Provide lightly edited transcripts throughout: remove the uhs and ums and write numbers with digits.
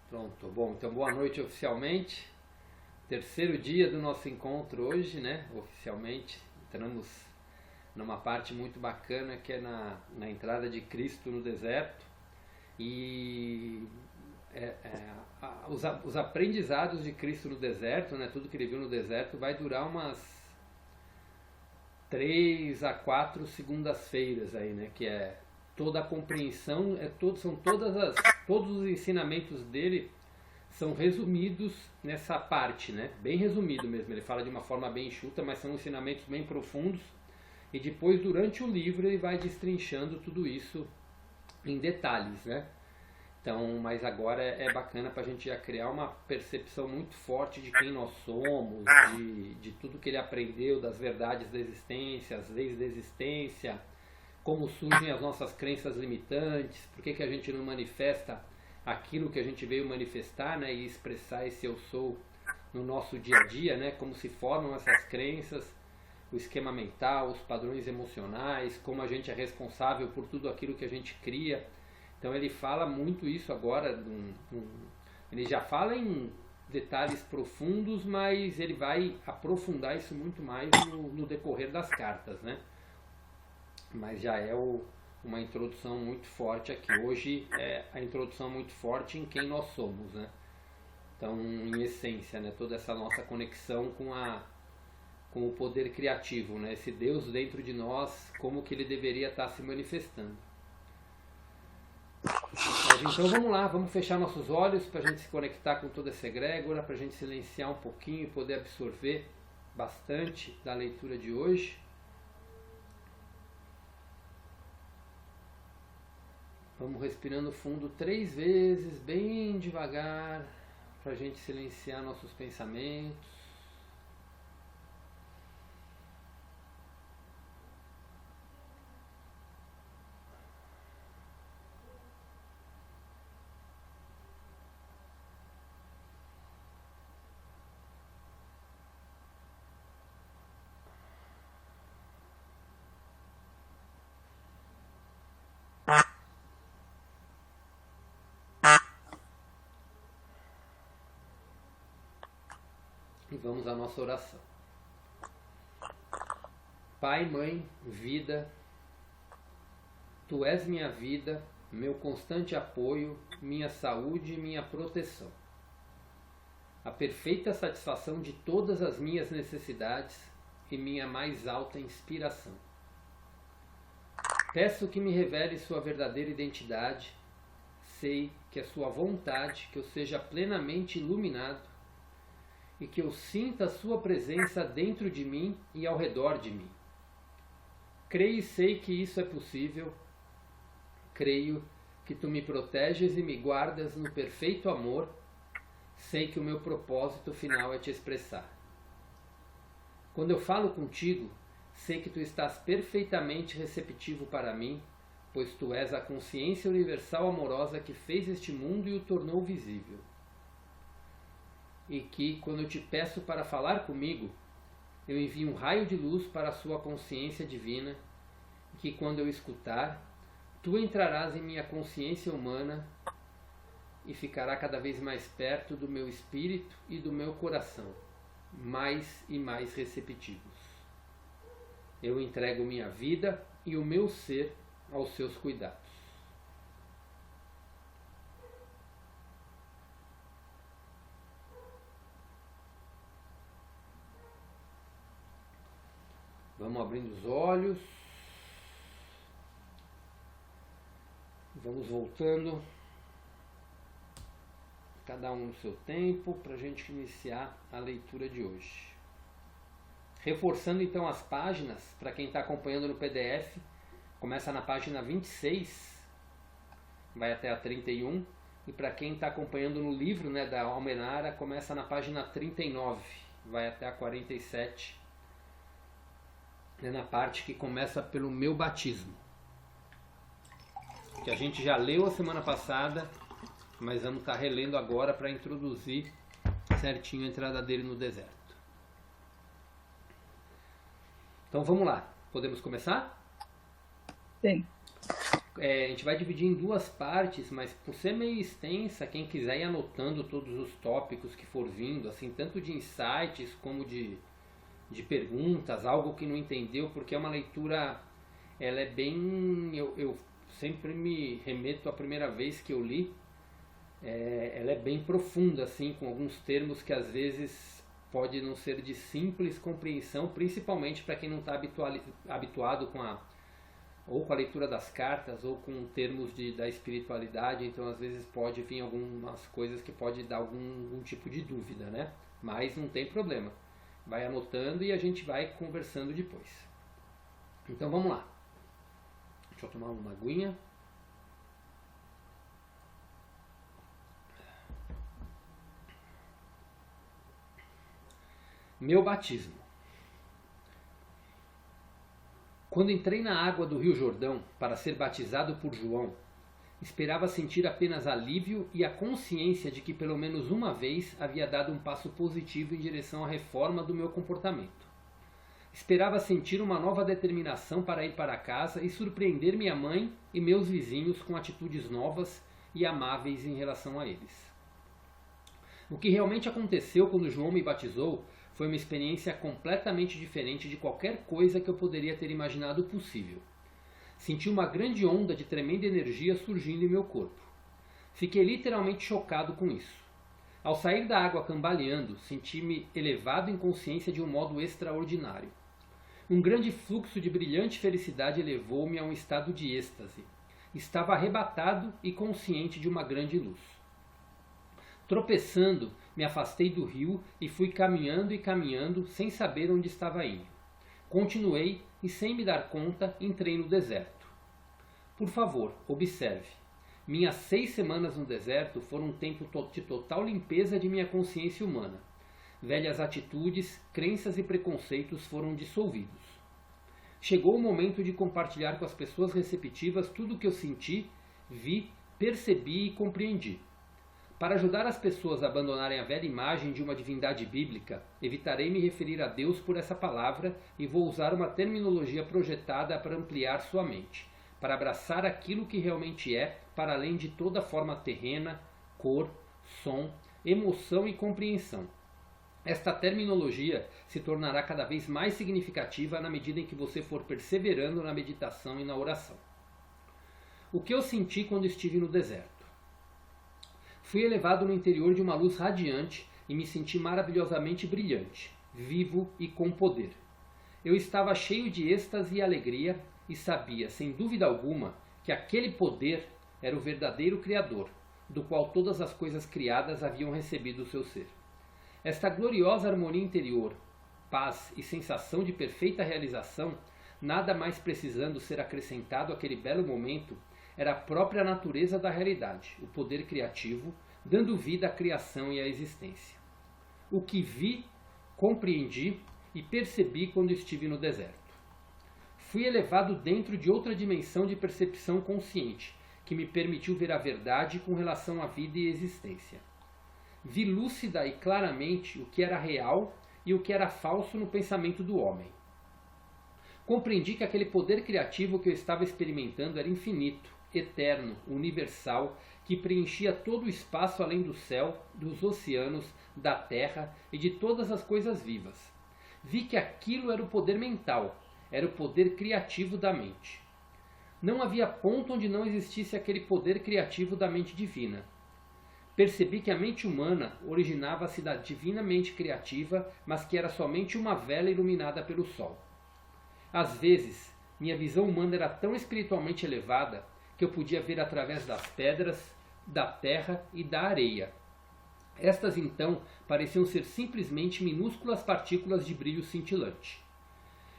Pronto, bom, então boa noite oficialmente. Terceiro dia do nosso encontro hoje, né? Oficialmente. Entramos numa parte muito bacana que é na entrada de Cristo no deserto. E os aprendizados de Cristo no deserto, né? Tudo que ele viu no deserto vai durar umas 3 a 4 segundas-feiras aí, né? Que é toda a compreensão, todos os ensinamentos dele são resumidos nessa parte, né? Bem resumido mesmo. Ele fala de uma forma bem enxuta, mas são ensinamentos bem profundos. E depois, durante o livro, ele vai destrinchando tudo isso em detalhes, né? Então, mas agora é bacana para a gente já criar uma percepção muito forte de quem nós somos, de tudo que ele aprendeu, das verdades da existência, as leis da existência, como surgem as nossas crenças limitantes, por que a gente não manifesta aquilo que a gente veio manifestar, né, e expressar esse eu sou no nosso dia a dia, né, como se formam essas crenças, o esquema mental, os padrões emocionais, como a gente é responsável por tudo aquilo que a gente cria. Então ele fala muito isso agora, ele já fala em detalhes profundos, mas ele vai aprofundar isso muito mais no decorrer das cartas, né? Mas já é uma introdução muito forte aqui. Hoje é a introdução muito forte em quem nós somos, né? Então, em essência, né, toda essa nossa conexão com o poder criativo, né? Esse Deus dentro de nós, como que ele deveria estar se manifestando. Mas, então vamos lá, vamos fechar nossos olhos para a gente se conectar com toda essa egrégora, para a gente silenciar um pouquinho e poder absorver bastante da leitura de hoje. Vamos respirando fundo 3 vezes, bem devagar, para a gente silenciar nossos pensamentos. E vamos à nossa oração. Pai, Mãe, Vida, Tu és minha vida, meu constante apoio, minha saúde e minha proteção. A perfeita satisfação de todas as minhas necessidades e minha mais alta inspiração. Peço que me revele sua verdadeira identidade. Sei que é sua vontade que eu seja plenamente iluminado e que eu sinta a sua presença dentro de mim e ao redor de mim. Creio e sei que isso é possível. Creio que tu me proteges e me guardas no perfeito amor. Sei que o meu propósito final é te expressar. Quando eu falo contigo, sei que tu estás perfeitamente receptivo para mim, pois tu és a consciência universal amorosa que fez este mundo e o tornou visível. E que, quando eu te peço para falar comigo, eu envio um raio de luz para a sua consciência divina, e que, quando eu escutar, tu entrarás em minha consciência humana e ficará cada vez mais perto do meu espírito e do meu coração, mais e mais receptivos. Eu entrego minha vida e o meu ser aos seus cuidados. Vamos abrindo os olhos. Vamos voltando. Cada um no seu tempo, para a gente iniciar a leitura de hoje. Reforçando então as páginas, para quem está acompanhando no PDF, começa na página 26, vai até a 31, e para quem está acompanhando no livro, né, da Almenara, começa na página 39, vai até a 47, na parte que começa pelo meu batismo, que a gente já leu a semana passada, mas vamos estar relendo agora para introduzir certinho a entrada dele no deserto. Então vamos lá, podemos começar? Sim. a gente vai dividir em duas partes, mas por ser meio extensa, quem quiser ir anotando todos os tópicos que for vindo, assim, tanto de insights como de perguntas, algo que não entendeu, porque é uma leitura, ela é bem, eu sempre me remeto à primeira vez que eu li, ela é bem profunda, assim, com alguns termos que às vezes pode não ser de simples compreensão, principalmente para quem não está habituado ou com a leitura das cartas, ou com termos da espiritualidade, então às vezes pode vir algumas coisas que pode dar algum tipo de dúvida, né? Mas não tem problema. Vai anotando e a gente vai conversando depois. Então vamos lá. Deixa eu tomar uma aguinha. Meu batismo. Quando entrei na água do Rio Jordão para ser batizado por João, esperava sentir apenas alívio e a consciência de que pelo menos uma vez havia dado um passo positivo em direção à reforma do meu comportamento. Esperava sentir uma nova determinação para ir para casa e surpreender minha mãe e meus vizinhos com atitudes novas e amáveis em relação a eles. O que realmente aconteceu quando João me batizou foi uma experiência completamente diferente de qualquer coisa que eu poderia ter imaginado possível. Senti uma grande onda de tremenda energia surgindo em meu corpo. Fiquei literalmente chocado com isso. Ao sair da água cambaleando, senti-me elevado em consciência de um modo extraordinário. Um grande fluxo de brilhante felicidade levou-me a um estado de êxtase. Estava arrebatado e consciente de uma grande luz. Tropeçando, me afastei do rio e fui caminhando e caminhando sem saber onde estava indo. Continuei e, sem me dar conta, entrei no deserto. Por favor, observe. Minhas 6 semanas no deserto foram um tempo de total limpeza de minha consciência humana. Velhas atitudes, crenças e preconceitos foram dissolvidos. Chegou o momento de compartilhar com as pessoas receptivas tudo o que eu senti, vi, percebi e compreendi. Para ajudar as pessoas a abandonarem a velha imagem de uma divindade bíblica, evitarei me referir a Deus por essa palavra e vou usar uma terminologia projetada para ampliar sua mente, para abraçar aquilo que realmente é, para além de toda forma terrena, cor, som, emoção e compreensão. Esta terminologia se tornará cada vez mais significativa na medida em que você for perseverando na meditação e na oração. O que eu senti quando estive no deserto? Fui elevado no interior de uma luz radiante e me senti maravilhosamente brilhante, vivo e com poder. Eu estava cheio de êxtase e alegria e sabia, sem dúvida alguma, que aquele poder era o verdadeiro Criador, do qual todas as coisas criadas haviam recebido o seu ser. Esta gloriosa harmonia interior, paz e sensação de perfeita realização, nada mais precisando ser acrescentado àquele belo momento, era a própria natureza da realidade, o poder criativo, dando vida à criação e à existência. O que vi, compreendi e percebi quando estive no deserto. Fui elevado dentro de outra dimensão de percepção consciente, que me permitiu ver a verdade com relação à vida e existência. Vi lúcida e claramente o que era real e o que era falso no pensamento do homem. Compreendi que aquele poder criativo que eu estava experimentando era infinito, eterno, universal, que preenchia todo o espaço além do céu, dos oceanos, da terra e de todas as coisas vivas. Vi que aquilo era o poder mental, era o poder criativo da mente. Não havia ponto onde não existisse aquele poder criativo da mente divina. Percebi que a mente humana originava-se da divina mente criativa, mas que era somente uma vela iluminada pelo sol. Às vezes, minha visão humana era tão espiritualmente elevada que eu podia ver através das pedras, da terra e da areia. Estas então pareciam ser simplesmente minúsculas partículas de brilho cintilante.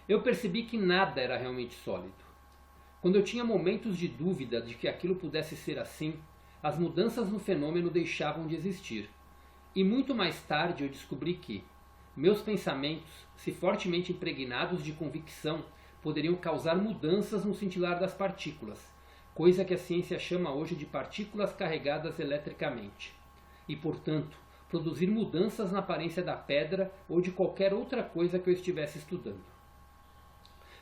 Eu percebi que nada era realmente sólido. Quando eu tinha momentos de dúvida de que aquilo pudesse ser assim, as mudanças no fenômeno deixavam de existir. E muito mais tarde eu descobri que meus pensamentos, se fortemente impregnados de convicção, poderiam causar mudanças no cintilar das partículas, coisa que a ciência chama hoje de partículas carregadas eletricamente, e, portanto, produzir mudanças na aparência da pedra ou de qualquer outra coisa que eu estivesse estudando.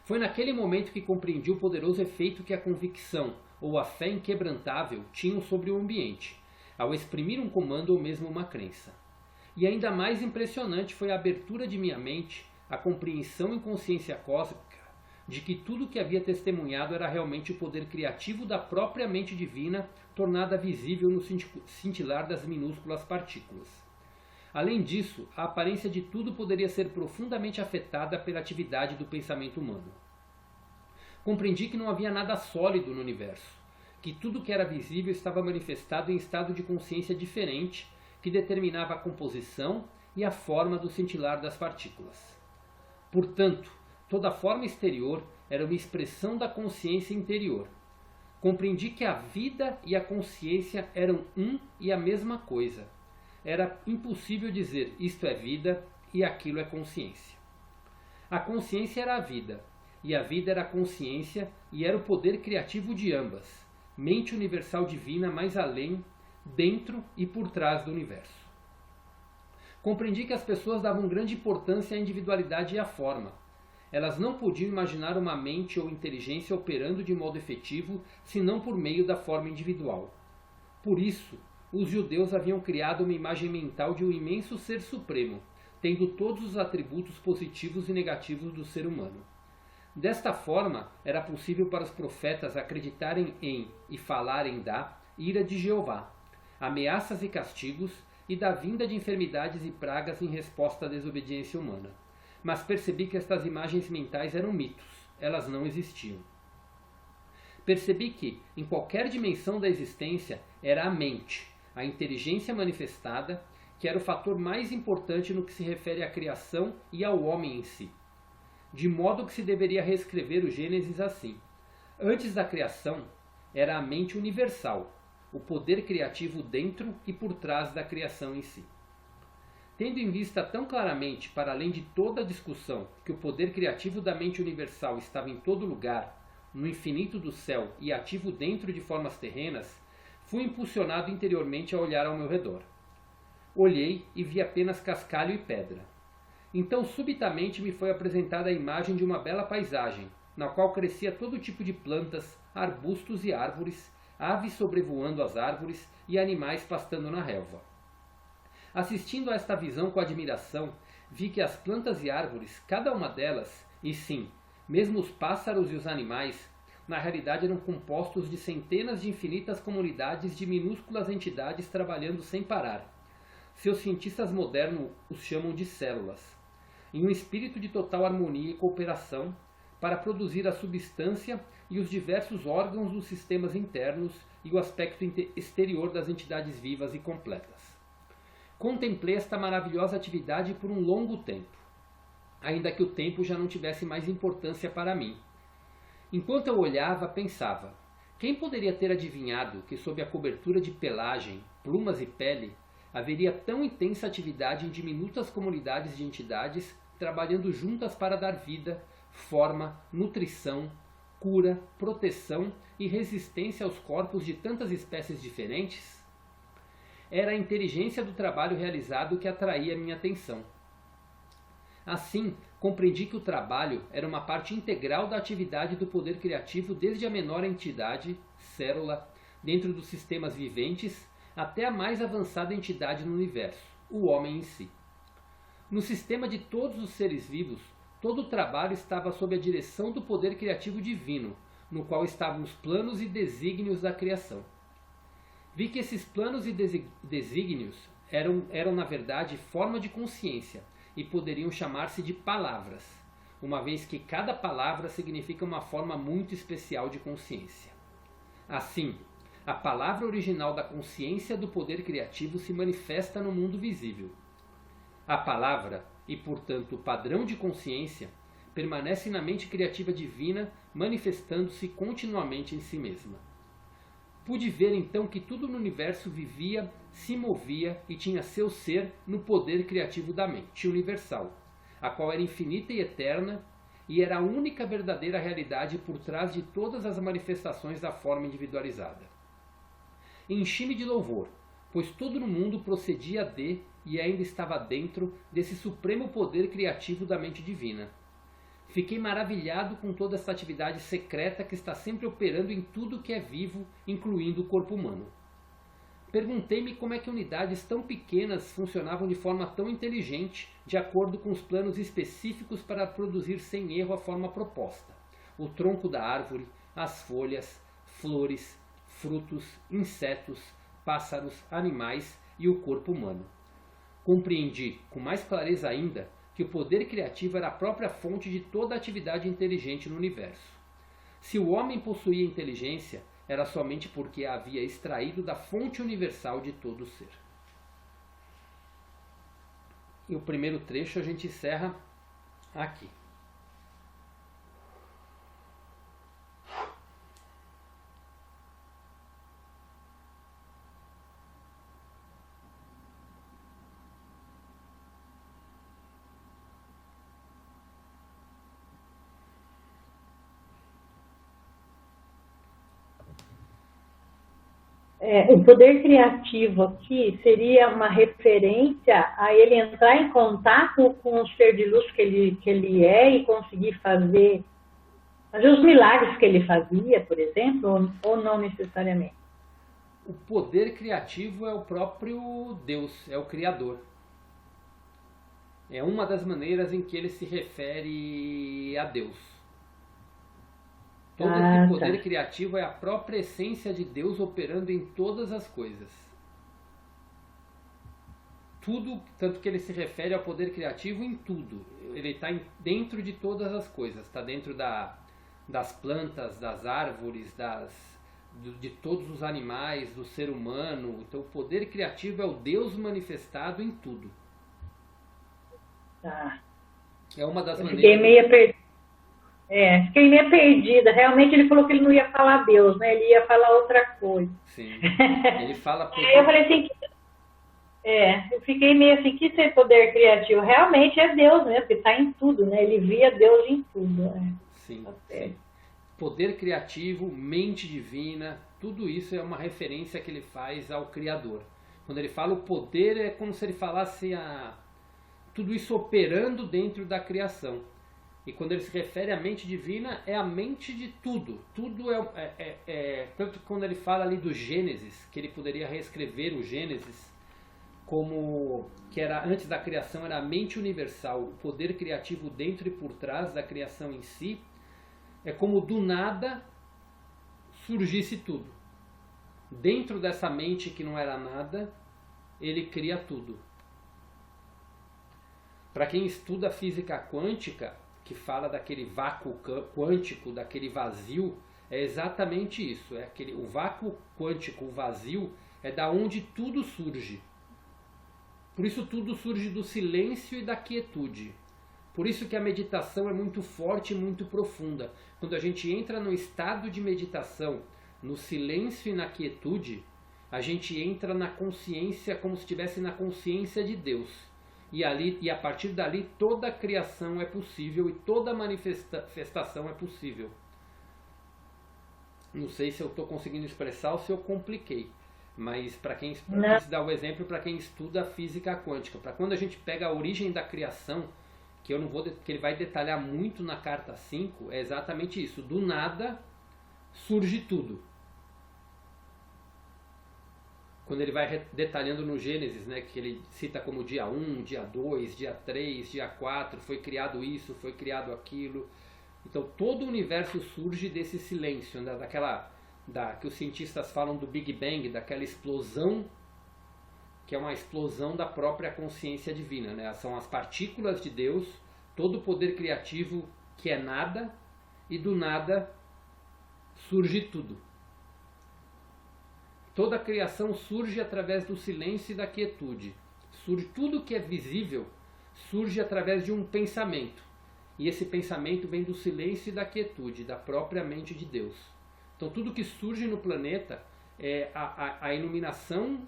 Foi naquele momento que compreendi o poderoso efeito que a convicção, ou a fé inquebrantável tinham sobre o ambiente, ao exprimir um comando ou mesmo uma crença. E ainda mais impressionante foi a abertura de minha mente à compreensão em consciência cósmica de que tudo o que havia testemunhado era realmente o poder criativo da própria mente divina, tornada visível no cintilar das minúsculas partículas. Além disso, a aparência de tudo poderia ser profundamente afetada pela atividade do pensamento humano. Compreendi que não havia nada sólido no universo, que tudo que era visível estava manifestado em estado de consciência diferente, que determinava a composição e a forma do cintilar das partículas. Portanto, toda forma exterior era uma expressão da consciência interior. Compreendi que a vida e a consciência eram um e a mesma coisa. Era impossível dizer isto é vida e aquilo é consciência. A consciência era a vida, e a vida era a consciência e era o poder criativo de ambas, mente universal divina mais além, dentro e por trás do universo. Compreendi que as pessoas davam grande importância à individualidade e à forma. Elas não podiam imaginar uma mente ou inteligência operando de modo efetivo senão por meio da forma individual. Por isso, os judeus haviam criado uma imagem mental de um imenso ser supremo, tendo todos os atributos positivos e negativos do ser humano. Desta forma, era possível para os profetas acreditarem em e falarem da ira de Jeová, ameaças e castigos e da vinda de enfermidades e pragas em resposta à desobediência humana. Mas percebi que estas imagens mentais eram mitos, elas não existiam. Percebi que, em qualquer dimensão da existência, era a mente, a inteligência manifestada, que era o fator mais importante no que se refere à criação e ao homem em si. De modo que se deveria reescrever o Gênesis assim. Antes da criação, era a mente universal, o poder criativo dentro e por trás da criação em si. Tendo em vista tão claramente, para além de toda a discussão, que o poder criativo da mente universal estava em todo lugar, no infinito do céu e ativo dentro de formas terrenas, fui impulsionado interiormente a olhar ao meu redor. Olhei e vi apenas cascalho e pedra. Então subitamente me foi apresentada a imagem de uma bela paisagem, na qual crescia todo tipo de plantas, arbustos e árvores, aves sobrevoando as árvores e animais pastando na relva. Assistindo a esta visão com admiração, vi que as plantas e árvores, cada uma delas, e sim, mesmo os pássaros e os animais, na realidade eram compostos de centenas de infinitas comunidades de minúsculas entidades trabalhando sem parar. Seus cientistas modernos os chamam de células, em um espírito de total harmonia e cooperação, para produzir a substância e os diversos órgãos dos sistemas internos e o aspecto exterior das entidades vivas e completas. Contemplei esta maravilhosa atividade por um longo tempo, ainda que o tempo já não tivesse mais importância para mim. Enquanto eu olhava, pensava, quem poderia ter adivinhado que sob a cobertura de pelagem, plumas e pele, haveria tão intensa atividade em diminutas comunidades de entidades trabalhando juntas para dar vida, forma, nutrição, cura, proteção e resistência aos corpos de tantas espécies diferentes? Era a inteligência do trabalho realizado que atraía minha atenção. Assim, compreendi que o trabalho era uma parte integral da atividade do poder criativo desde a menor entidade, célula, dentro dos sistemas viventes, até a mais avançada entidade no universo, o homem em si. No sistema de todos os seres vivos, todo o trabalho estava sob a direção do poder criativo divino, no qual estavam os planos e desígnios da criação. Vi que esses planos e desígnios eram na verdade forma de consciência e poderiam chamar-se de palavras, uma vez que cada palavra significa uma forma muito especial de consciência. Assim, a palavra original da consciência do poder criativo se manifesta no mundo visível. A palavra, e portanto o padrão de consciência, permanece na mente criativa divina, manifestando-se continuamente em si mesma. Pude ver então que tudo no universo vivia, se movia e tinha seu ser no poder criativo da mente universal, a qual era infinita e eterna e era a única verdadeira realidade por trás de todas as manifestações da forma individualizada. Enchi-me de louvor, pois tudo no mundo procedia de e ainda estava dentro desse supremo poder criativo da mente divina. Fiquei maravilhado com toda essa atividade secreta que está sempre operando em tudo que é vivo, incluindo o corpo humano. Perguntei-me como é que unidades tão pequenas funcionavam de forma tão inteligente, de acordo com os planos específicos para produzir sem erro a forma proposta. O tronco da árvore, as folhas, flores, frutos, insetos, pássaros, animais e o corpo humano. Compreendi, com mais clareza ainda, que o poder criativo era a própria fonte de toda a atividade inteligente no universo. Se o homem possuía inteligência, era somente porque a havia extraído da fonte universal de todo o ser. E o primeiro trecho a gente encerra aqui. O poder criativo aqui seria uma referência a ele entrar em contato com o ser de luz que ele é e conseguir fazer os milagres que ele fazia, por exemplo, ou não necessariamente? O poder criativo é o próprio Deus, é o Criador. É uma das maneiras em que ele se refere a Deus. Todo esse poder criativo é a própria essência de Deus operando em todas as coisas. Tudo, tanto que ele se refere ao poder criativo em tudo. Ele está dentro de todas as coisas. Está dentro das plantas, das árvores, de todos os animais, do ser humano. Então o poder criativo é o Deus manifestado em tudo. É uma das maneiras... Fiquei meio perdida. Realmente ele falou que ele não ia falar Deus, né? Ele ia falar outra coisa. Sim. Ele fala... Eu falei assim... eu fiquei meio assim, que esse poder criativo realmente é Deus, né? Porque está em tudo, né? Ele via Deus em tudo, né? Sim, sim. Poder criativo, mente divina, tudo isso é uma referência que ele faz ao Criador. Quando ele fala o poder, é como se ele falasse tudo isso operando dentro da criação. E quando ele se refere à mente divina, é a mente de tudo. Tudo tanto que quando ele fala ali do Gênesis, que ele poderia reescrever o Gênesis como que era antes da criação, era a mente universal, o poder criativo dentro e por trás da criação em si, é como do nada surgisse tudo. Dentro dessa mente que não era nada, ele cria tudo. Para quem estuda física quântica, que fala daquele vácuo quântico, daquele vazio, é exatamente isso. O vácuo quântico, o vazio, é da onde tudo surge. Por isso tudo surge do silêncio e da quietude. Por isso que a meditação é muito forte e muito profunda. Quando a gente entra no estado de meditação, no silêncio e na quietude, a gente entra na consciência como se estivesse na consciência de Deus. E a partir dali toda a criação é possível e toda a manifestação é possível. Não sei se eu estou conseguindo expressar ou se eu compliquei. Mas para quem dar o exemplo para quem estuda física quântica, para quando a gente pega a origem da criação, que ele vai detalhar muito na carta 5, é exatamente isso. Do nada surge tudo. Quando ele vai detalhando no Gênesis, né, que ele cita como dia 1, dia 2, dia 3, dia 4, foi criado isso, foi criado aquilo. Então todo o universo surge desse silêncio, né, que os cientistas falam do Big Bang, daquela explosão, que é uma explosão da própria consciência divina, né? São as partículas de Deus, todo o poder criativo que é nada, e do nada surge tudo. Toda a criação surge através do silêncio e da quietude. Tudo que é visível surge através de um pensamento. E esse pensamento vem do silêncio e da quietude, da própria mente de Deus. Então tudo que surge no planeta é a iluminação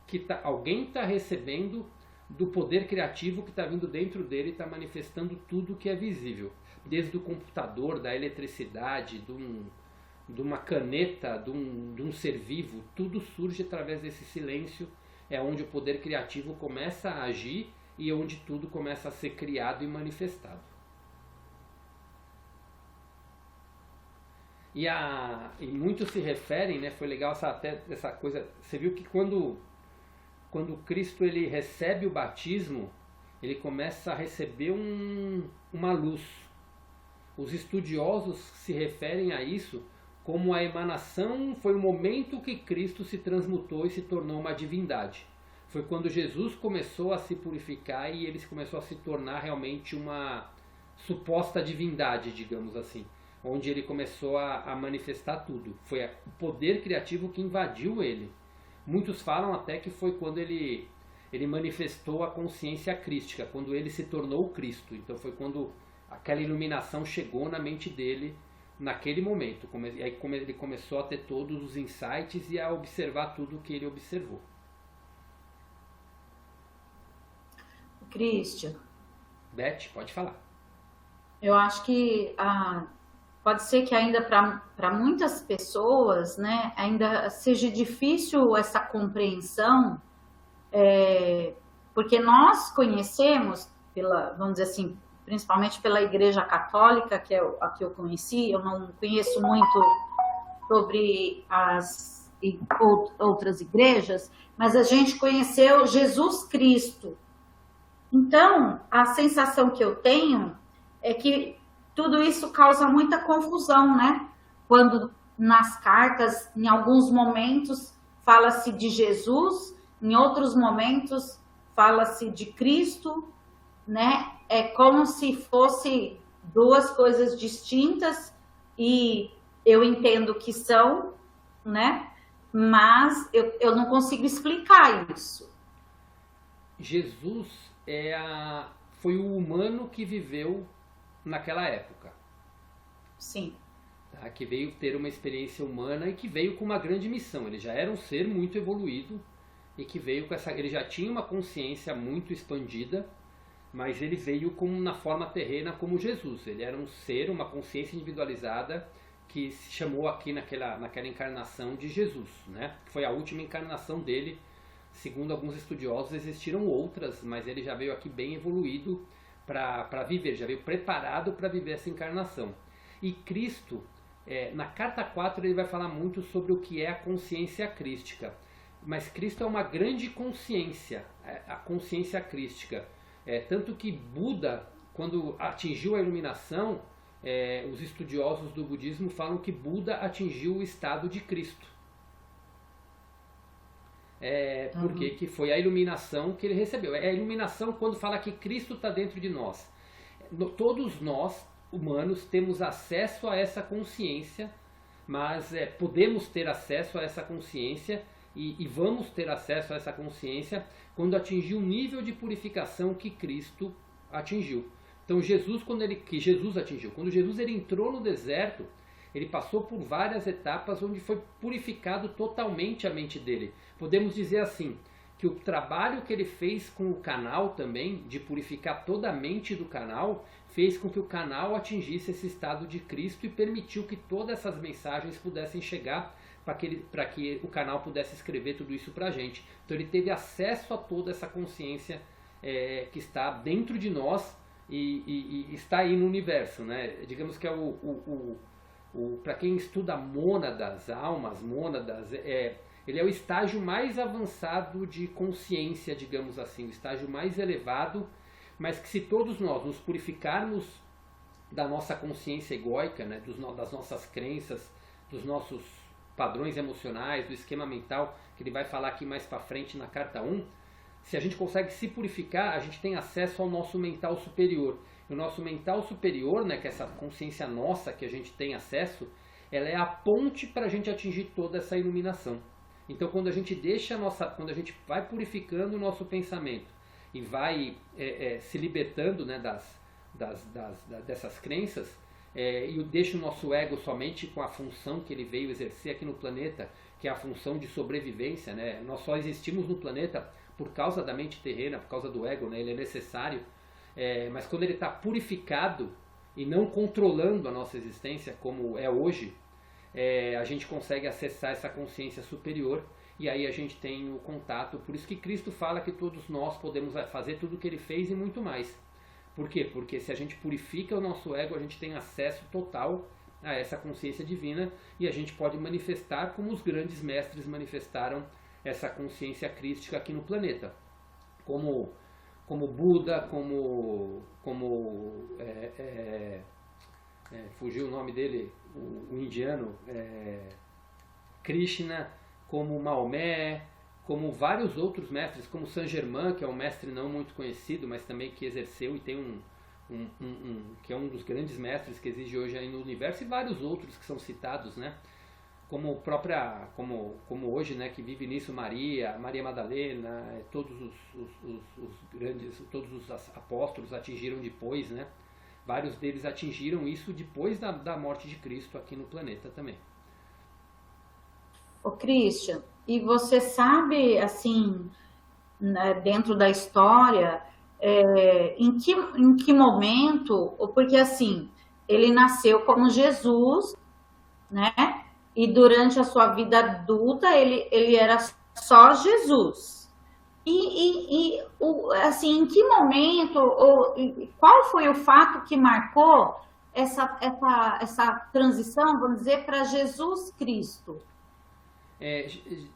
que alguém está recebendo do poder criativo que está vindo dentro dele e está manifestando tudo que é visível. Desde o computador, da eletricidade, de uma caneta, de um ser vivo, tudo surge através desse silêncio, é onde o poder criativo começa a agir e onde tudo começa a ser criado e manifestado. E muitos se referem, né? Foi legal até essa coisa. Você viu que quando Cristo ele recebe o batismo, ele começa a receber uma luz. Os estudiosos se referem a isso como a emanação, foi o momento que Cristo se transmutou e se tornou uma divindade. Foi quando Jesus começou a se purificar e ele começou a se tornar realmente uma suposta divindade, digamos assim, onde ele começou a manifestar tudo. Foi o poder criativo que invadiu ele. Muitos falam até que foi quando ele manifestou a consciência crística, quando ele se tornou Cristo. Então foi quando aquela iluminação chegou na mente dele naquele momento. E aí ele começou a ter todos os insights e a observar tudo o que ele observou. Christian. Beth, pode falar. Eu acho que pode ser que ainda para muitas pessoas, né, ainda seja difícil essa compreensão, porque nós conhecemos, vamos dizer assim, principalmente pela Igreja Católica, que é a que eu conheci, eu não conheço muito sobre as outras igrejas, mas a gente conheceu Jesus Cristo. Então, a sensação que eu tenho é que tudo isso causa muita confusão, né? Quando nas cartas, em alguns momentos, fala-se de Jesus, em outros momentos, fala-se de Cristo, né? É como se fosse duas coisas distintas, e eu entendo que são, né? Mas eu não consigo explicar isso. Jesus foi o humano que viveu naquela época. Sim. Tá? Que veio ter uma experiência humana e que veio com uma grande missão. Ele já era um ser muito evoluído e que veio com ele já tinha uma consciência muito expandida, mas ele veio na forma terrena como Jesus. Ele era um ser, uma consciência individualizada que se chamou aqui naquela encarnação de Jesus, né? Que foi a última encarnação dele. Segundo alguns estudiosos, existiram outras, mas ele já veio aqui bem evoluído para viver, já veio preparado para viver essa encarnação. E Cristo, na carta 4, ele vai falar muito sobre o que é a consciência crística. Mas Cristo é uma grande consciência, a consciência crística. Tanto que Buda, quando atingiu a iluminação, os estudiosos do budismo falam que Buda atingiu o estado de Cristo. Porque que foi a iluminação que ele recebeu. É a iluminação quando fala que Cristo está dentro de nós. Todos nós, humanos, temos acesso a essa consciência, mas podemos ter acesso a essa consciência e vamos ter acesso a essa consciência quando atingir o nível de purificação que Cristo atingiu. Então quando Jesus ele entrou no deserto, ele passou por várias etapas onde foi purificado totalmente a mente dele. Podemos dizer assim, que o trabalho que ele fez com o canal também, de purificar toda a mente do canal, fez com que o canal atingisse esse estado de Cristo e permitiu que todas essas mensagens pudessem chegar para que o canal pudesse escrever tudo isso para a gente. Então ele teve acesso a toda essa consciência que está dentro de nós e está aí no universo, né? Digamos que é para quem estuda mônadas, almas, mônadas, ele é o estágio mais avançado de consciência, digamos assim, o estágio mais elevado, mas que se todos nós nos purificarmos da nossa consciência egóica, né, das nossas crenças, dos nossos padrões emocionais, do esquema mental, que ele vai falar aqui mais para frente na carta 1, se a gente consegue se purificar, a gente tem acesso ao nosso mental superior. O nosso mental superior, né, que é essa consciência nossa que a gente tem acesso, ela é a ponte para a gente atingir toda essa iluminação. Então quando a gente quando a gente vai purificando o nosso pensamento e vai se libertando, né, dessas crenças, e deixa o nosso ego somente com a função que ele veio exercer aqui no planeta, que é a função de sobrevivência, né? Nós só existimos no planeta por causa da mente terrena, por causa do ego, né? Ele é necessário. Mas quando ele está purificado e não controlando a nossa existência como é hoje, a gente consegue acessar essa consciência superior e aí a gente tem o contato. Por isso que Cristo fala que todos nós podemos fazer tudo o que ele fez e muito mais. Por quê? Porque se a gente purifica o nosso ego, a gente tem acesso total a essa consciência divina, e a gente pode manifestar como os grandes mestres manifestaram essa consciência crística aqui no planeta. Como Buda, fugiu o nome dele, o indiano, Krishna, como Maomé, como vários outros mestres, como Saint Germain, que é um mestre não muito conhecido, mas também que exerceu e tem que é um dos grandes mestres que existe hoje aí no universo, e vários outros que são citados, né? Como hoje, né, que vive nisso Maria Madalena, todos os grandes, todos os apóstolos atingiram depois, né? Vários deles atingiram isso depois da morte de Cristo aqui no planeta também. Ô Christian, e você sabe, assim, né, dentro da história, em que momento, porque assim, ele nasceu como Jesus, né? E durante a sua vida adulta, ele era só Jesus. Assim, em que momento, qual foi o fato que marcou essa transição, vamos dizer, para Jesus Cristo?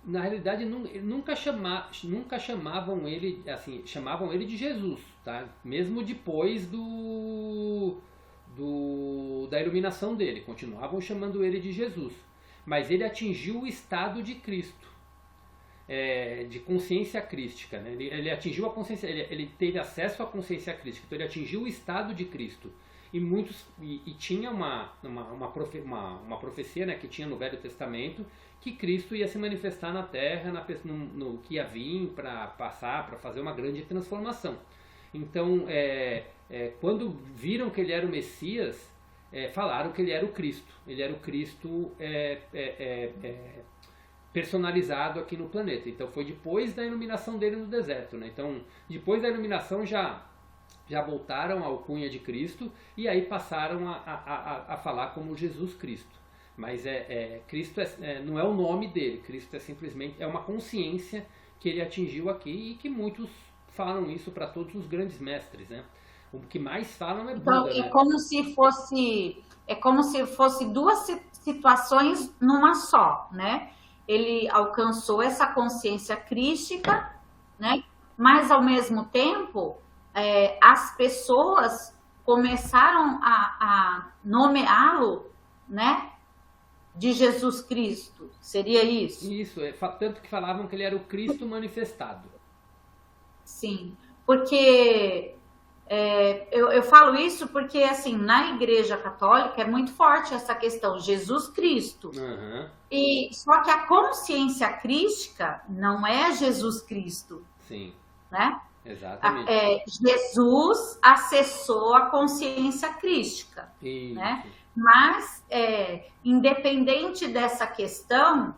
Na realidade, nunca chamavam ele, assim, chamavam ele de Jesus, tá? Mesmo depois da iluminação dele, continuavam chamando ele de Jesus. Mas ele atingiu o estado de Cristo, de consciência crística, né? Ele atingiu a consciência, ele teve acesso à consciência crística, então ele atingiu o estado de Cristo. E tinha uma profecia, né, que tinha no Velho Testamento, que Cristo ia se manifestar na Terra, que ia vir para fazer uma grande transformação. Então, quando viram que ele era o Messias, falaram que ele era o Cristo. Ele era o Cristo personalizado aqui no planeta. Então, foi depois da iluminação dele no deserto, né? Então, depois da iluminação já voltaram à alcunha de Cristo, e aí passaram a falar como Jesus Cristo. Mas Cristo não é o nome dele, Cristo é simplesmente uma consciência que ele atingiu aqui, e que muitos falam isso para todos os grandes mestres, né? O que mais falam é Buda, então, né? Como se fosse duas situações numa só, né? Ele alcançou essa consciência crística, né? Mas ao mesmo tempo as pessoas começaram a nomeá-lo, né, de Jesus Cristo. Seria isso? Isso, tanto que falavam que ele era o Cristo manifestado. Sim, porque eu falo isso porque, assim, na Igreja Católica é muito forte essa questão, Jesus Cristo. Uhum. Só que a consciência crística não é Jesus Cristo. Sim. Né? Exatamente. Jesus acessou a consciência crística, né? Mas, independente dessa questão,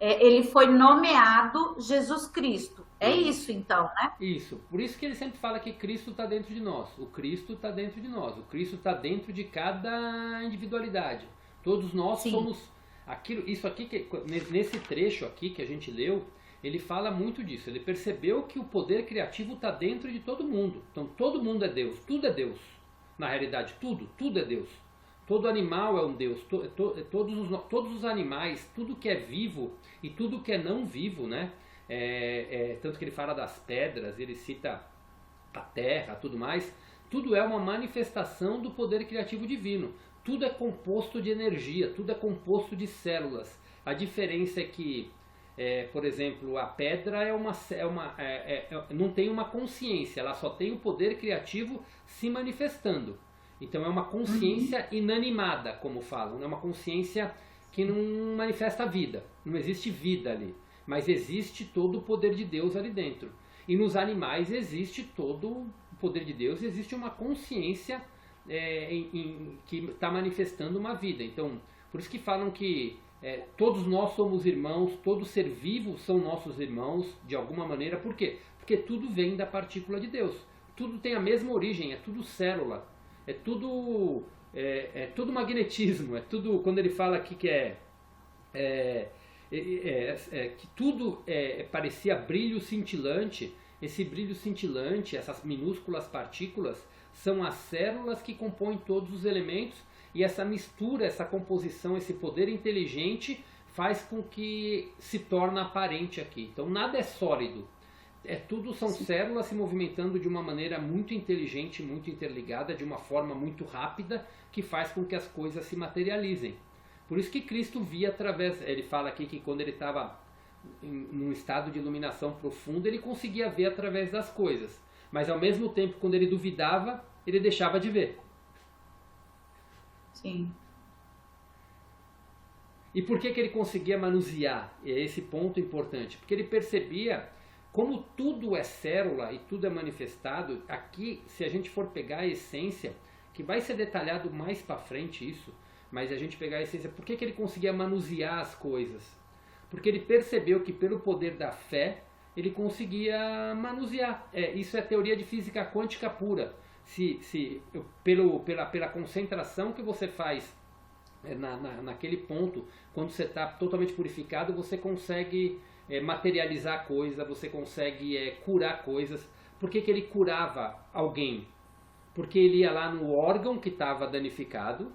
ele foi nomeado Jesus Cristo. É isso, então, né? Isso. Por isso que ele sempre fala que Cristo está dentro de nós. O Cristo está dentro de nós. O Cristo está dentro de cada individualidade. Todos nós somos aquilo. Isso aqui, nesse trecho aqui que a gente leu, ele fala muito disso. Ele percebeu que o poder criativo está dentro de todo mundo. Então todo mundo é Deus, tudo é Deus. Na realidade, tudo é Deus. Todo animal é um Deus. Todos os animais, tudo que é vivo e tudo que é não vivo, né? Tanto que ele fala das pedras, ele cita a terra, tudo mais. Tudo é uma manifestação do poder criativo divino. Tudo é composto de energia, tudo é composto de células. A diferença é que por exemplo, a pedra não tem uma consciência, ela só tem o poder criativo se manifestando. Então é uma consciência inanimada, como falam, é uma consciência que não manifesta vida, não existe vida ali, mas existe todo o poder de Deus ali dentro. E nos animais existe todo o poder de Deus, existe uma consciência que está manifestando uma vida. Então, por isso que falam que todos nós somos irmãos, todo ser vivo são nossos irmãos, de alguma maneira. Por quê? Porque tudo vem da partícula de Deus. Tudo tem a mesma origem, é tudo célula. É tudo magnetismo. É tudo, quando ele fala aqui que que tudo parecia brilho cintilante. Esse brilho cintilante, essas minúsculas partículas, são as células que compõem todos os elementos. e essa mistura, essa composição, esse poder inteligente faz com que se torne aparente aqui. Então nada é sólido. Tudo são células se movimentando de uma maneira muito inteligente, muito interligada, de uma forma muito rápida, que faz com que as coisas se materializem. Por isso que Cristo via através, ele fala aqui que quando ele estava num estado de iluminação profunda, ele conseguia ver através das coisas. Mas ao mesmo tempo, quando ele duvidava, ele deixava de ver. Sim. E por que ele conseguia manusear? É esse ponto importante. Porque ele percebia como tudo é célula e tudo é manifestado. Aqui, se a gente for pegar a essência, que vai ser detalhado mais para frente isso, mas a gente pegar a essência, por que ele conseguia manusear as coisas? Porque ele percebeu que pelo poder da fé, ele conseguia manusear. Isso é teoria de física quântica pura. Pela concentração que você faz naquele ponto, quando você está totalmente purificado, você consegue materializar coisa, você consegue curar coisas. Por que ele curava alguém? Porque ele ia lá no órgão que estava danificado,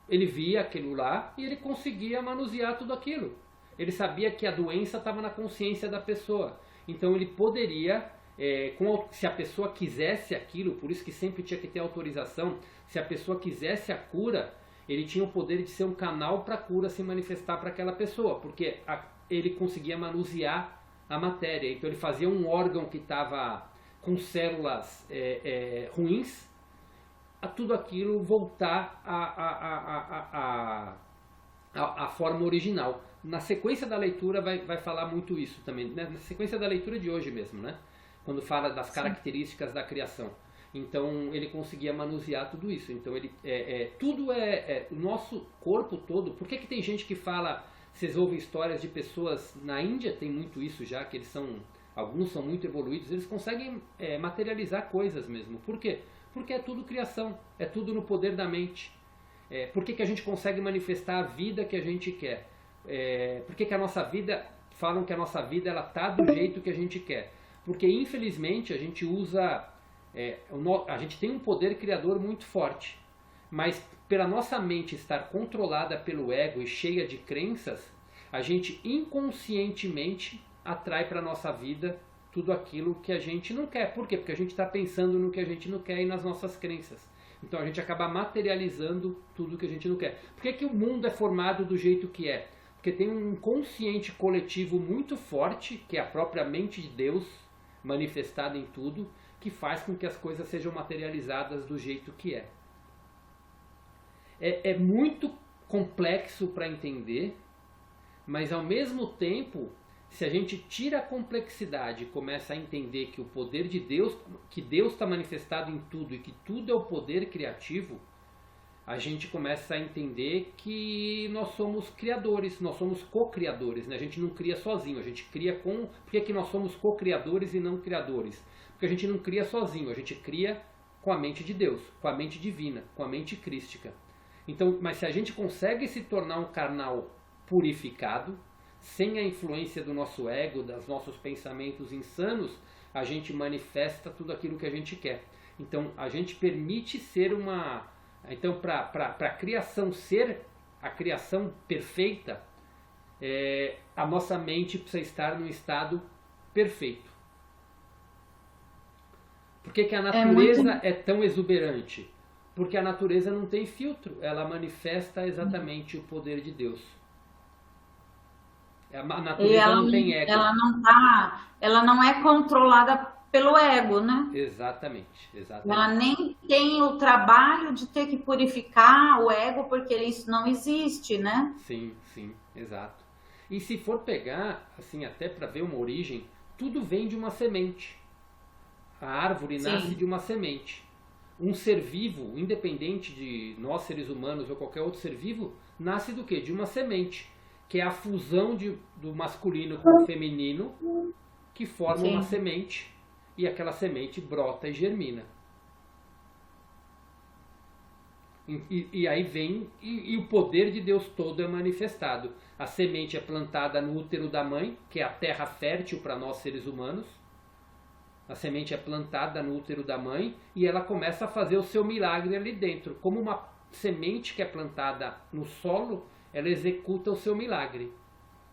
ele via aquilo lá e ele conseguia manusear tudo aquilo. Ele sabia que a doença estava na consciência da pessoa. Então ele poderia, se a pessoa quisesse aquilo, por isso que sempre tinha que ter autorização, se a pessoa quisesse a cura, ele tinha o poder de ser um canal para a cura se manifestar para aquela pessoa, porque ele conseguia manusear a matéria. Então ele fazia um órgão que estava com células ruins, a tudo aquilo voltar à forma original. Na sequência da leitura vai falar muito isso também, né? Na sequência da leitura de hoje mesmo, né? Quando fala das características da criação. Então ele conseguia manusear tudo isso. Então tudo o nosso corpo todo. Por que tem gente que fala, vocês ouvem histórias de pessoas na Índia, tem muito isso já, que alguns são muito evoluídos, eles conseguem materializar coisas mesmo. Por quê? Porque é tudo criação, é tudo no poder da mente. Por que a gente consegue manifestar a vida que a gente quer? Por que a nossa vida, falam que a nossa vida ela tá do jeito que a gente quer? Porque infelizmente a gente usa, a gente tem um poder criador muito forte, mas pela nossa mente estar controlada pelo ego e cheia de crenças, a gente inconscientemente atrai para a nossa vida tudo aquilo que a gente não quer. Por quê? Porque a gente está pensando no que a gente não quer e nas nossas crenças. Então a gente acaba materializando tudo que a gente não quer. Por que o mundo é formado do jeito que é? Porque tem um inconsciente coletivo muito forte, que é a própria mente de Deus, manifestada em tudo, que faz com que as coisas sejam materializadas do jeito que é. É muito complexo para entender, mas ao mesmo tempo, se a gente tira a complexidade e começa a entender que o poder de Deus, que Deus está manifestado em tudo e que tudo é o poder criativo, a gente começa a entender que nós somos criadores, nós somos co-criadores, né? A gente não cria sozinho, a gente cria com... Por que nós somos co-criadores e não criadores? Porque a gente não cria sozinho, a gente cria com a mente de Deus, com a mente divina, com a mente crística. Então, mas se a gente consegue se tornar um carnal purificado, sem a influência do nosso ego, dos nossos pensamentos insanos, a gente manifesta tudo aquilo que a gente quer. Então, a gente permite ser uma... Então, para a criação ser a criação perfeita, a nossa mente precisa estar num estado perfeito. Por que a natureza é tão exuberante? Porque a natureza não tem filtro, ela manifesta exatamente o poder de Deus. A natureza não tem ego. Ela não é controlada pelo ego, né? Exatamente. Ela nem tem o trabalho de ter que purificar o ego, porque isso não existe, né? Sim, exato. E se for pegar, assim, até para ver uma origem, tudo vem de uma semente. A árvore nasce de uma semente. Um ser vivo, independente de nós seres humanos ou qualquer outro ser vivo, nasce do quê? De uma semente, que é a fusão do masculino com o feminino, que forma uma semente, e aquela semente brota e germina. E aí vem, e o poder de Deus todo é manifestado. A semente é plantada no útero da mãe, que é a terra fértil para nós seres humanos. A semente é plantada no útero da mãe e ela começa a fazer o seu milagre ali dentro, como semente que é plantada no solo, ela executa o seu milagre.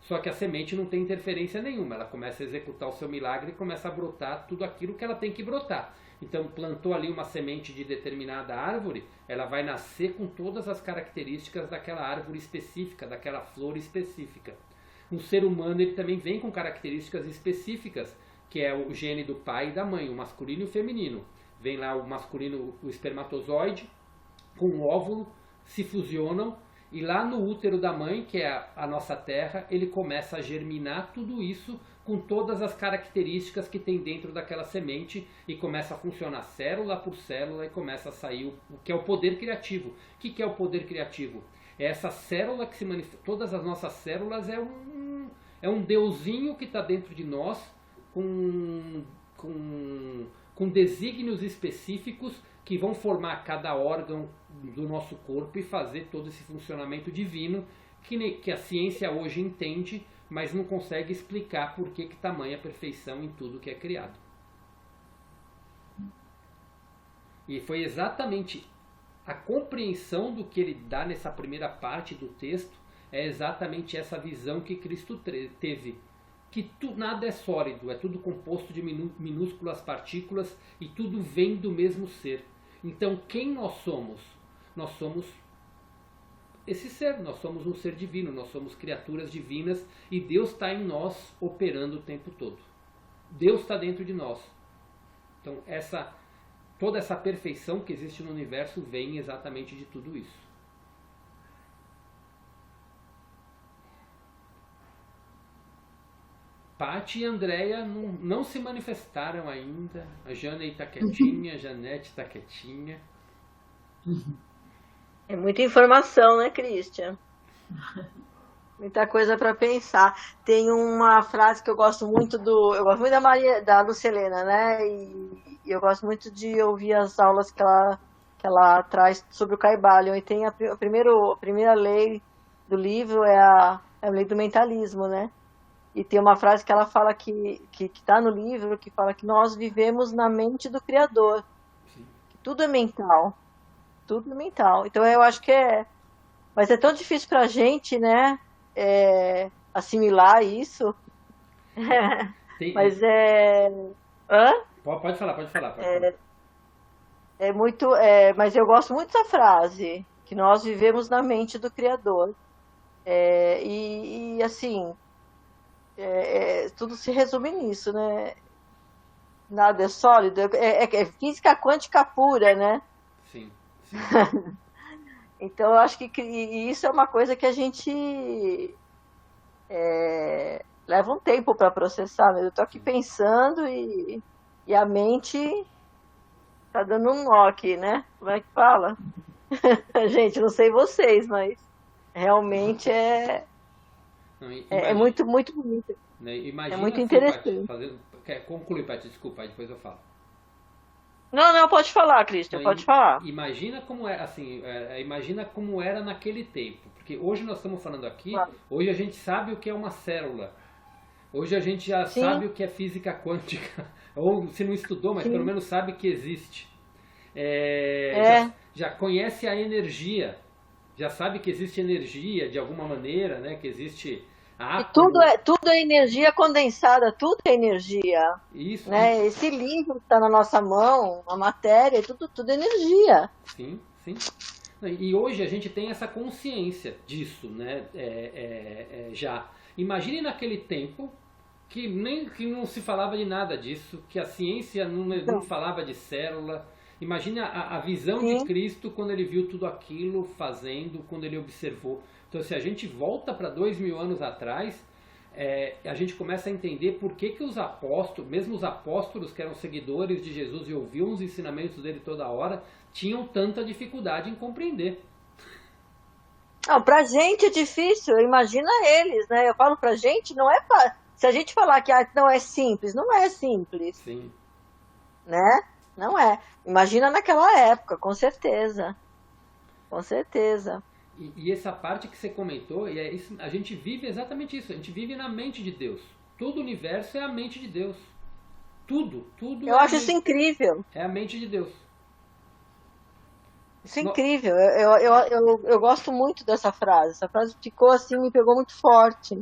Só que a semente não tem interferência nenhuma, ela começa a executar o seu milagre e começa a brotar tudo aquilo que ela tem que brotar. Então plantou ali uma semente de determinada árvore, ela vai nascer com todas as características daquela árvore específica, daquela flor específica. Um ser humano ele também vem com características específicas, que é o gene do pai e da mãe, o masculino e o feminino. Vem lá o masculino, o espermatozoide, com o óvulo, se fusionam, e lá no útero da mãe, que é a nossa terra, ele começa a germinar tudo isso com todas as características que tem dentro daquela semente e começa a funcionar célula por célula e começa a sair o que é o poder criativo. O que é o poder criativo? É essa célula que se manifesta. Todas as nossas células é um deusinho que está dentro de nós com desígnios específicos que vão formar cada órgão do nosso corpo e fazer todo esse funcionamento divino que a ciência hoje entende, mas não consegue explicar por que tamanha perfeição em tudo que é criado. E foi exatamente a compreensão do que ele dá nessa primeira parte do texto, é exatamente essa visão que Cristo teve. Que nada é sólido, é tudo composto de minúsculas partículas e tudo vem do mesmo ser. Então quem nós somos? Nós somos esse ser, nós somos um ser divino, nós somos criaturas divinas e Deus está em nós operando o tempo todo. Deus está dentro de nós. Então toda essa perfeição que existe no universo vem exatamente de tudo isso. Paty e Andréia não se manifestaram ainda. A Jana está quietinha, a Janete está quietinha. É muita informação, né, Christian? Muita coisa para pensar. Tem uma frase que eu gosto muito eu gosto muito da Lucilena, né? E eu gosto muito de ouvir as aulas que ela traz sobre o Kybalion. E tem a primeira lei do livro é a lei do mentalismo, né? E tem uma frase que ela fala que está no livro, que fala que nós vivemos na mente do Criador. Sim. Que tudo é mental. Tudo é mental. Então eu acho que mas é tão difícil para a gente, né? Assimilar isso. Mas Hã? Pode falar. É muito. Mas eu gosto muito dessa frase, que nós vivemos na mente do Criador. E assim. Tudo se resume nisso, né? Nada é sólido, é física quântica pura, né? Sim. Então, eu acho que isso é uma coisa que a gente leva um tempo para processar, né? Eu estou aqui pensando e a mente está dando um nó aqui, né? Como é que fala? Gente, não sei vocês, mas realmente é muito, muito bonito. Imagina, é muito assim, interessante. Conclui, Paty, desculpa, aí depois eu falo. Não, pode falar, Christian, pode falar. Imagina como imagina como era naquele tempo, porque hoje nós estamos falando aqui, Claro. Hoje a gente sabe o que é uma célula, hoje a gente já Sim. sabe o que é física quântica, ou se não estudou, mas Sim. pelo menos sabe que existe. Já conhece a energia, já sabe que existe energia de alguma maneira, né? Que existe E tudo é energia condensada, tudo é energia. Isso. Né? Esse livro que está na nossa mão, a matéria, tudo é energia. Sim. E hoje a gente tem essa consciência disso, né? Já. Imagine naquele tempo que não se falava de nada disso, que a ciência não falava de célula. Imagine a visão Sim. de Cristo quando ele viu tudo aquilo fazendo, quando ele observou. Então, se a gente volta para 2000 anos atrás, a gente começa a entender por que os apóstolos, mesmo os apóstolos que eram seguidores de Jesus e ouviam os ensinamentos dele toda hora, tinham tanta dificuldade em compreender. Não, pra gente é difícil, imagina eles, né? Eu falo pra gente, não é fácil. Se a gente falar que não é simples, não é simples. Sim. Né? Não é. Imagina naquela época, com certeza. Com certeza. E essa parte que você comentou, a gente vive exatamente isso. A gente vive na mente de Deus. Todo o universo é a mente de Deus. Tudo. Eu acho isso incrível. É a mente de Deus. Isso é No- incrível. Eu gosto muito dessa frase. Essa frase ficou assim, me pegou muito forte.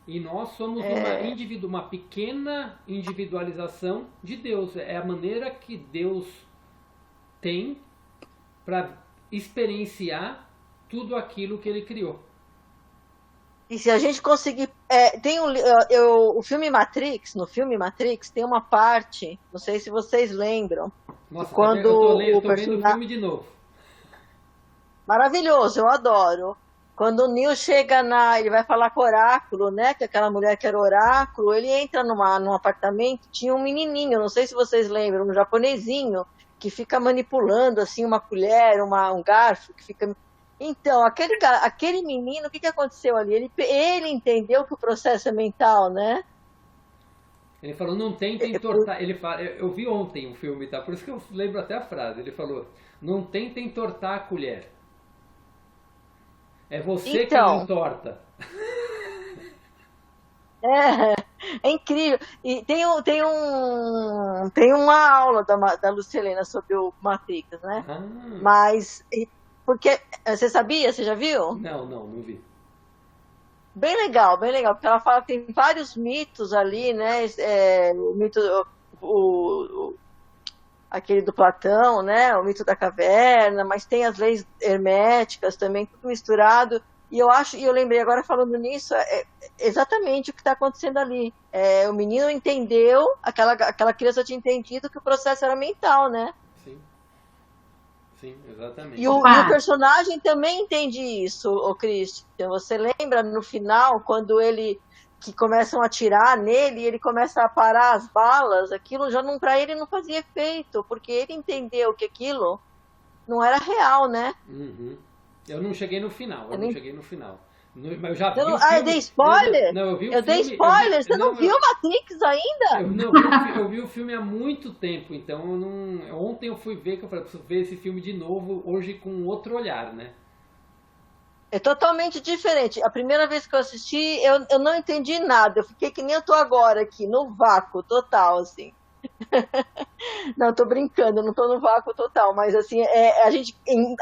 E nós somos É, uma pequena individualização de Deus. É a maneira que Deus tem para experienciar tudo aquilo que ele criou. e se a gente conseguir. Tem o filme Matrix, no filme Matrix, tem uma parte, não sei se vocês lembram, que Nossa, tá vendo? quando Eu o tô vendo o personagem. filme de novo. Maravilhoso, eu adoro. Quando o Neo chega ele vai falar com o oráculo, né? Que aquela mulher que era oráculo, ele entra num apartamento, tinha um menininho, não sei se vocês lembram, um japonesinho, que fica manipulando assim uma colher, um garfo, que fica. Então, aquele menino, o que aconteceu ali? Ele entendeu que o processo é mental, né? Ele falou, não tentem tortar. Ele fala, eu vi ontem um filme, tá? Por isso que eu lembro até a frase. Ele falou, não tentem tortar a colher. É você quem Então, entorta. é, é incrível. E tem uma aula da Lucilena sobre o Matrix, né? Ah, Mas, porque, você sabia? Você já viu? não vi. Bem legal, porque ela fala que tem vários mitos ali, né? O mito, o, aquele do Platão, né? O mito da caverna, mas tem as leis herméticas também, tudo misturado. E eu lembrei agora falando nisso, exatamente o que está acontecendo ali. O menino entendeu, aquela criança tinha entendido que o processo era mental, né? Sim, sim, exatamente. E o personagem também entende isso, o Christian. Você lembra no final, quando que começam a atirar nele e ele começa a parar as balas, aquilo já não, para ele não fazia efeito, porque ele entendeu que aquilo não era real, né? Uhum. Eu não cheguei no final, eu não Ele- cheguei no final. Mas eu já Eu, vi o eu dei filme. spoiler? Não, eu vi o Eu dei filme. spoiler? Você não Não, viu Matrix ainda? eu vi o filme há muito tempo, então ontem eu fui ver, que eu falei, preciso ver esse filme de novo, hoje com outro olhar, né? É totalmente diferente. A primeira vez que eu assisti, eu não entendi nada. Eu fiquei que nem eu tô agora aqui, no vácuo total, assim. Não, eu tô brincando, eu não tô no vácuo total, mas assim,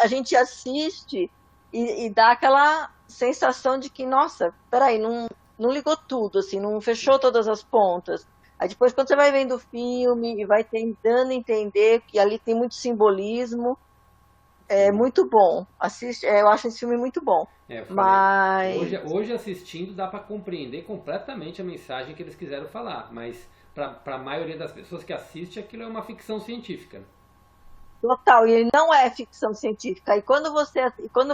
a gente assiste e dá aquela sensação de que, nossa, peraí, não ligou tudo, assim, não fechou todas as pontas. Aí depois, quando você vai vendo o filme e vai tentando entender que ali tem muito simbolismo, é Sim. muito bom. Assiste, eu acho esse filme muito bom. Eu falei, Mas hoje assistindo dá para compreender completamente a mensagem que eles quiseram falar, mas para a maioria das pessoas que assiste, aquilo é uma ficção científica. total, e ele não é ficção científica. E quando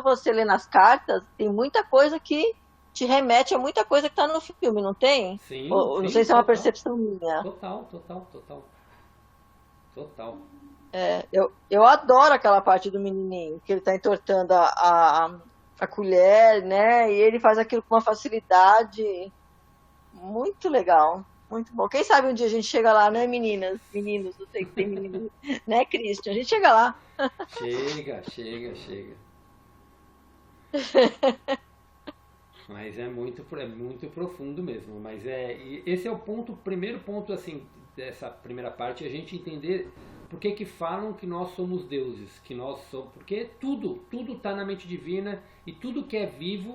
você lê nas cartas, tem muita coisa que te remete a muita coisa que está no filme, não tem? Sim, Ou, não sim, sei se é uma total. percepção minha. Total, total, total. Total. Eu adoro aquela parte do menininho, que ele está entortando a colher, né? E ele faz aquilo com uma facilidade muito legal. Muito bom. Quem sabe um dia a gente chega lá, né, meninas? Meninos, não sei se tem meninos, né, Christian? A gente chega lá. Chega, chega, chega. Mas é muito profundo mesmo. Mas e esse é o ponto, o primeiro ponto assim dessa primeira parte, a gente entender por que falam que nós somos deuses, que nós somos, porque tudo está na mente divina e tudo que é vivo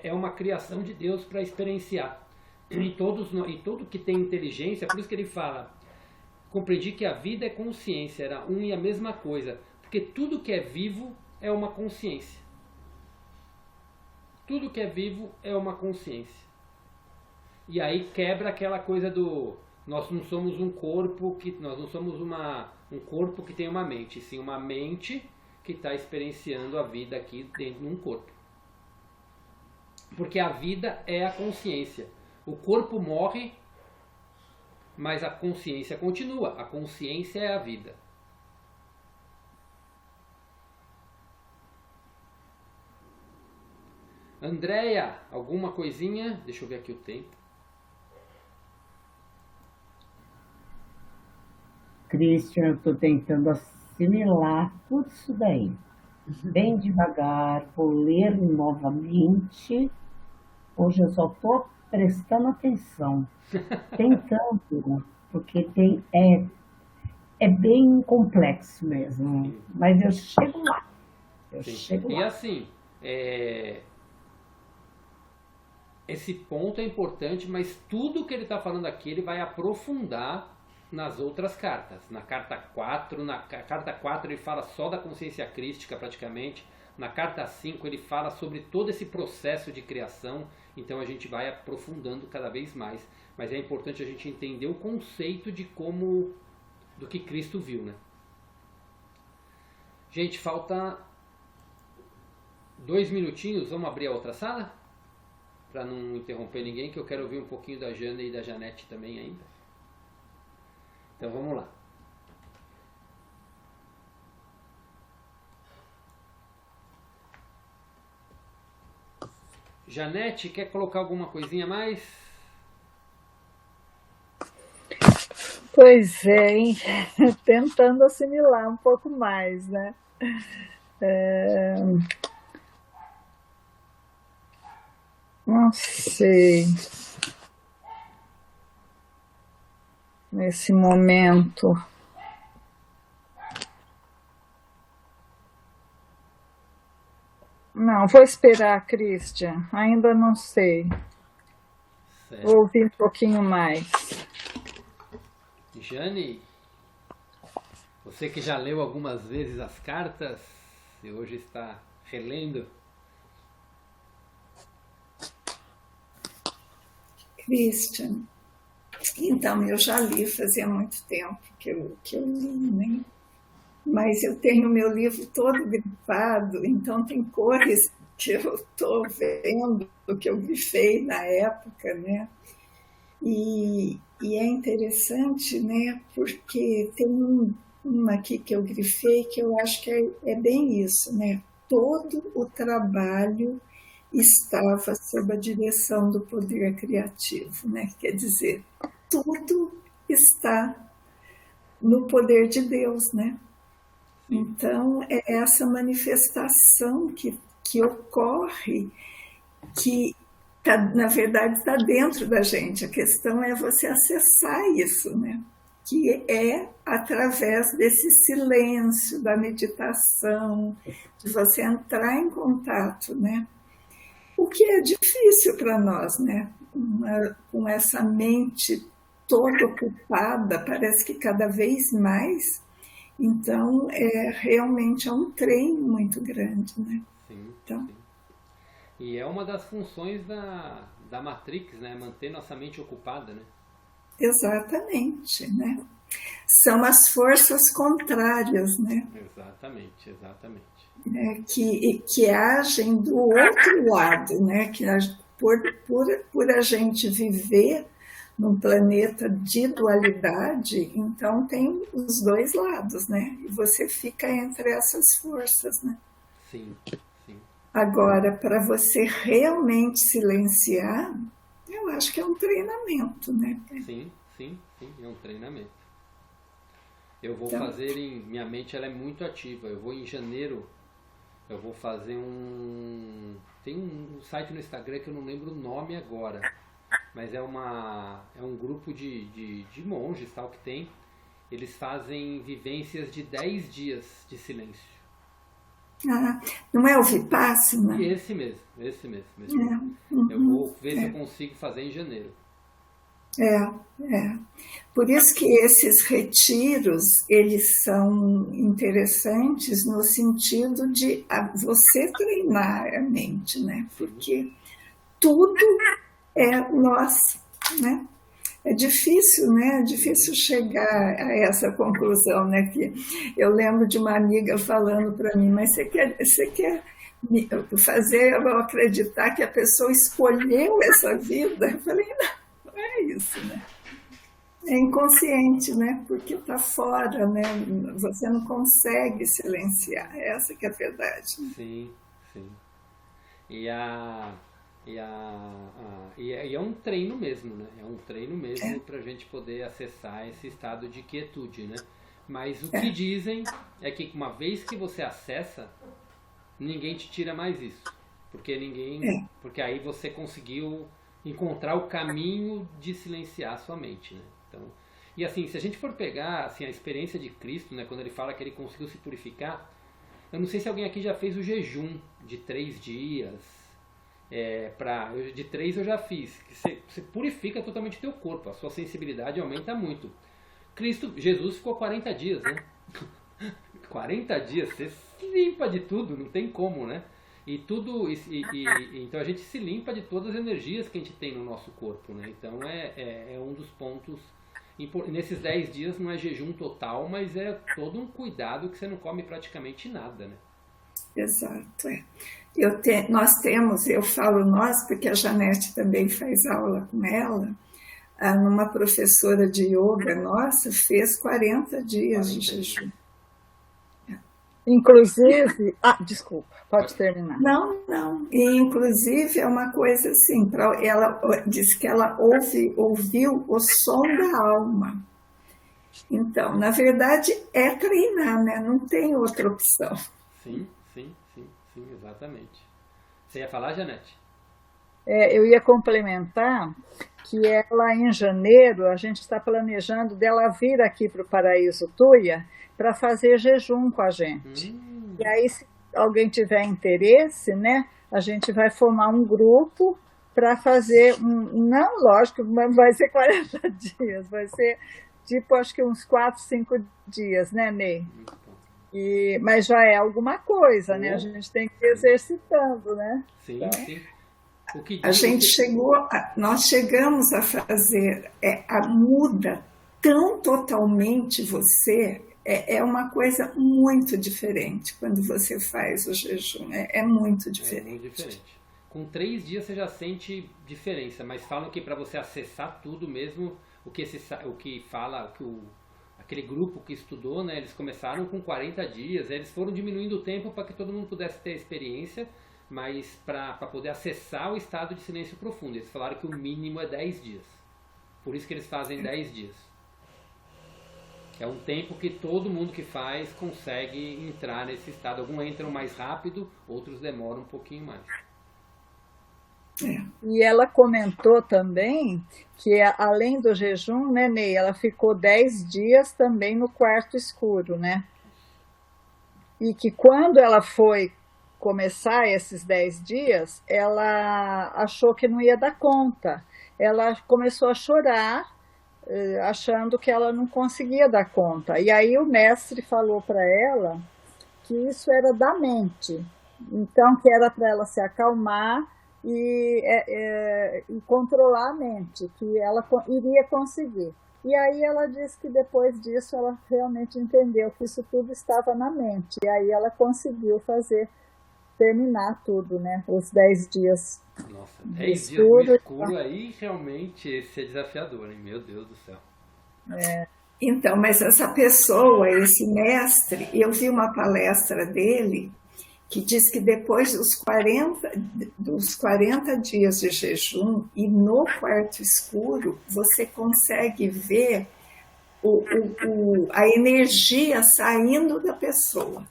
é uma criação de Deus para experienciar. E tudo que tem inteligência, por isso que ele fala, compreendi que a vida é consciência, era um e a mesma coisa, porque tudo que é vivo é uma consciência. Tudo que é vivo é uma consciência. E aí quebra aquela coisa do nós não somos um corpo nós não somos um corpo que tem uma mente, sim uma mente que está experienciando a vida aqui dentro de um corpo. Porque a vida é a consciência. O corpo morre, mas a consciência continua. A consciência é a vida. Andréia, alguma coisinha? Deixa eu ver aqui o tempo. Christian, eu estou tentando assimilar tudo isso daí. Bem devagar, vou ler novamente. Hoje eu só estou prestando atenção, tentando, porque é bem complexo mesmo, mas eu chego lá. Eu Sim. chego E lá. assim, esse ponto é importante, mas tudo que ele está falando aqui, ele vai aprofundar nas outras cartas. Na carta 4, ele fala só da consciência crística praticamente. Na carta 5 ele fala sobre todo esse processo de criação, então a gente vai aprofundando cada vez mais. Mas é importante a gente entender o conceito do que Cristo viu, né? Gente, falta 2 minutinhos, vamos abrir a outra sala? Para não interromper ninguém, que eu quero ouvir um pouquinho da Jana e da Janete também ainda. Então vamos lá. Janete, quer colocar alguma coisinha a mais? Pois é, hein? Tentando assimilar um pouco mais, né? Não sei. Nesse momento. Não, vou esperar, Christian. Ainda não sei. Certo. Vou ouvir um pouquinho mais. Jane, você que já leu algumas vezes as cartas e hoje está relendo. Christian, então, eu já li, fazia muito tempo que eu li, né? Mas eu tenho meu livro todo grifado, então tem cores que eu estou vendo, que eu grifei na época, né? E é interessante, né? Porque tem uma aqui que eu grifei que eu acho que é bem isso, né? Todo o trabalho estava sob a direção do poder criativo, né? Quer dizer, tudo está no poder de Deus, né? Então, é essa manifestação que ocorre, que na verdade está dentro da gente. A questão é você acessar isso, né? Que é através desse silêncio, da meditação, de você entrar em contato, né? O que é difícil para nós, né? Com essa mente toda ocupada, parece que cada vez mais. Então, realmente é um treino muito grande, né? Sim, então, sim. E é uma das funções da Matrix, né? Manter nossa mente ocupada, né? Exatamente, né? São as forças contrárias, né? Exatamente, exatamente. Que agem do outro lado, né? Que por a gente viver num planeta de dualidade, então tem os dois lados, né? E você fica entre essas forças, né? Sim, sim. Agora, para você realmente silenciar, eu acho que é um treinamento, né? Sim, é um treinamento. Eu vou fazer minha mente ela é muito ativa. Eu vou em janeiro, eu vou fazer tem um site no Instagram que eu não lembro o nome agora, mas é um grupo de monges tal que tem. Eles fazem vivências de 10 dias de silêncio. Ah, não é o Vipassana? Esse mesmo. Eu vou ver se eu consigo fazer em janeiro. Por isso que esses retiros, eles são interessantes no sentido de você treinar a mente, né? Porque tudo é nosso, né? É difícil, né? É difícil chegar a essa conclusão, né? Que eu lembro de uma amiga falando para mim, mas você quer fazer eu acreditar que a pessoa escolheu essa vida? Eu falei, não é isso, né? É inconsciente, né? Porque está fora, né? Você não consegue silenciar. Essa que é a verdade. Sim. E é um treino mesmo, né? É um treino mesmo para a gente poder acessar esse estado de quietude, né? Mas o que dizem é que uma vez que você acessa, ninguém te tira mais isso. Porque aí você conseguiu encontrar o caminho de silenciar a sua mente, né? Então, E assim, se a gente for pegar assim, a experiência de Cristo, né, quando ele fala que ele conseguiu se purificar, eu não sei se alguém aqui já fez o jejum de 3 dias. De 3 eu já fiz. Que você purifica totalmente o teu corpo, a sua sensibilidade aumenta muito. Jesus ficou 40 dias, né? 40 dias, você se limpa de tudo, não tem como, né? Então a gente se limpa de todas as energias que a gente tem no nosso corpo, né? Então é um dos pontos. Nesses 10 dias não é jejum total, mas é todo um cuidado que você não come praticamente nada, né? Exato, é. Nós temos, eu falo nós, porque a Janete também faz aula com ela, uma professora de yoga nossa fez 40 dias de jejum. Inclusive... desculpa, pode terminar. Não. E, inclusive, é uma coisa assim, ela diz que ela ouviu o som da alma. Então, na verdade, é treinar, né? Não tem outra opção. Sim, exatamente. Você ia falar, Janete? Eu ia complementar que ela, em janeiro, a gente está planejando dela vir aqui para o Paraíso Tuia para fazer jejum com a gente. E aí, se alguém tiver interesse, né, a gente vai formar um grupo para fazer não, lógico, não vai ser 40 dias, vai ser tipo, acho que uns 4, 5 dias, né, Ney? Mas já é alguma coisa, né? A gente tem que ir exercitando, né? Sim. Nós chegamos a fazer, muda tão totalmente você, é uma coisa muito diferente quando você faz o jejum, é muito diferente. É muito diferente. Com 3 dias você já sente diferença, mas falam que para você acessar tudo mesmo, aquele grupo que estudou, né, eles começaram com 40 dias, eles foram diminuindo o tempo para que todo mundo pudesse ter a experiência, mas para poder acessar o estado de silêncio profundo. Eles falaram que o mínimo é 10 dias. Por isso que eles fazem 10 dias. É um tempo que todo mundo que faz consegue entrar nesse estado. Alguns entram mais rápido, outros demoram um pouquinho mais. E ela comentou também que, além do jejum, né, Ney, ela ficou 10 dias também no quarto escuro, né? E que quando ela foi começar esses 10 dias, ela achou que não ia dar conta. Ela começou a chorar, achando que ela não conseguia dar conta. E aí o mestre falou para ela que isso era da mente. Então, que era para ela se acalmar e controlar a mente, que ela iria conseguir. E aí ela disse que depois disso ela realmente entendeu que isso tudo estava na mente. E aí ela conseguiu terminar tudo, né? Os 10 dias. Nossa, 10 dias no escuro aí realmente esse é desafiador, hein? Meu Deus do céu. Então, mas essa pessoa, esse mestre, eu vi uma palestra dele que diz que depois dos 40 dias de jejum e no quarto escuro, você consegue ver a energia saindo da pessoa.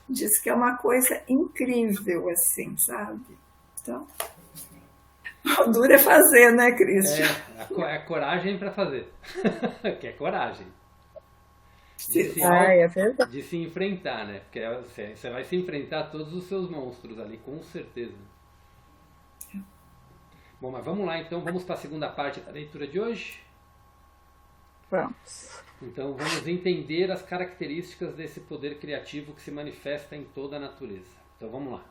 Diz que é uma coisa incrível, assim, sabe? Então, o duro é fazer, né, Cristian? É coragem para fazer. Que é coragem. De se enfrentar, né? Porque você vai se enfrentar todos os seus monstros ali, com certeza. Bom, mas vamos lá então, vamos para a segunda parte da leitura de hoje? Vamos. Então vamos entender as características desse poder criativo que se manifesta em toda a natureza. Então vamos lá.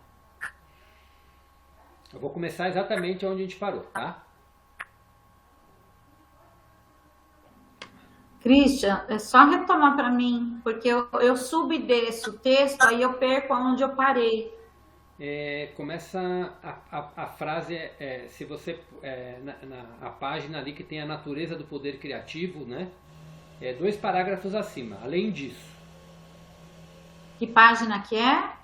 Eu vou começar exatamente onde a gente parou, tá? Christian, é só retomar para mim, porque eu subo e desço o texto, aí eu perco onde eu parei. Começa a frase, se você, a página ali que tem a natureza do poder criativo, né? 2 parágrafos acima, além disso. Que página que é?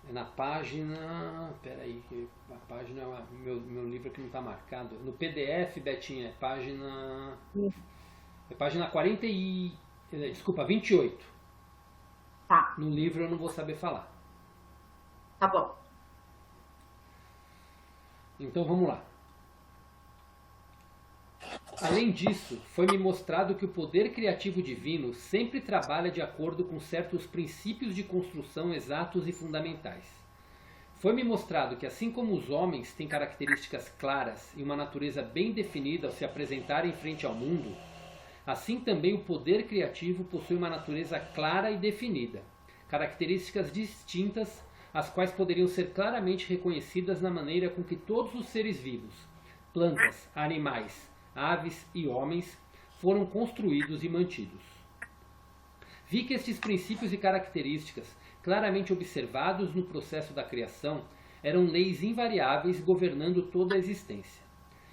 Na página, peraí, a página, meu livro aqui não está marcado. No PDF, Betinha, página 28. Tá. No livro eu não vou saber falar. Tá bom. Então vamos lá. Além disso, foi-me mostrado que o poder criativo divino sempre trabalha de acordo com certos princípios de construção exatos e fundamentais. Foi-me mostrado que, assim como os homens têm características claras e uma natureza bem definida ao se apresentarem frente ao mundo, assim também o poder criativo possui uma natureza clara e definida, características distintas, as quais poderiam ser claramente reconhecidas na maneira com que todos os seres vivos, plantas, animais, aves e homens, foram construídos e mantidos. Vi que estes princípios e características, claramente observados no processo da criação, eram leis invariáveis governando toda a existência.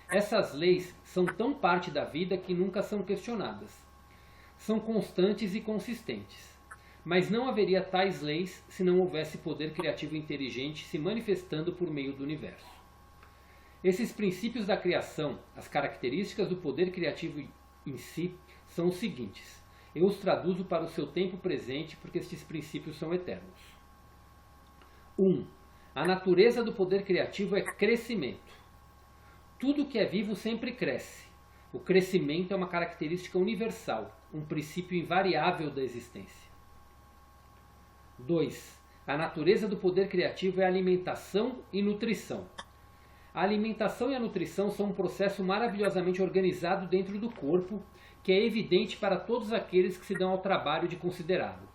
Essas leis são tão parte da vida que nunca são questionadas. São constantes e consistentes. Mas não haveria tais leis se não houvesse poder criativo inteligente se manifestando por meio do universo. Esses princípios da criação, as características do poder criativo em si, são os seguintes. Eu os traduzo para o seu tempo presente porque estes princípios são eternos. 1. A natureza do poder criativo é crescimento. Tudo que é vivo sempre cresce. O crescimento é uma característica universal, um princípio invariável da existência. 2. A natureza do poder criativo é alimentação e nutrição. A alimentação e a nutrição são um processo maravilhosamente organizado dentro do corpo, que é evidente para todos aqueles que se dão ao trabalho de considerá-lo.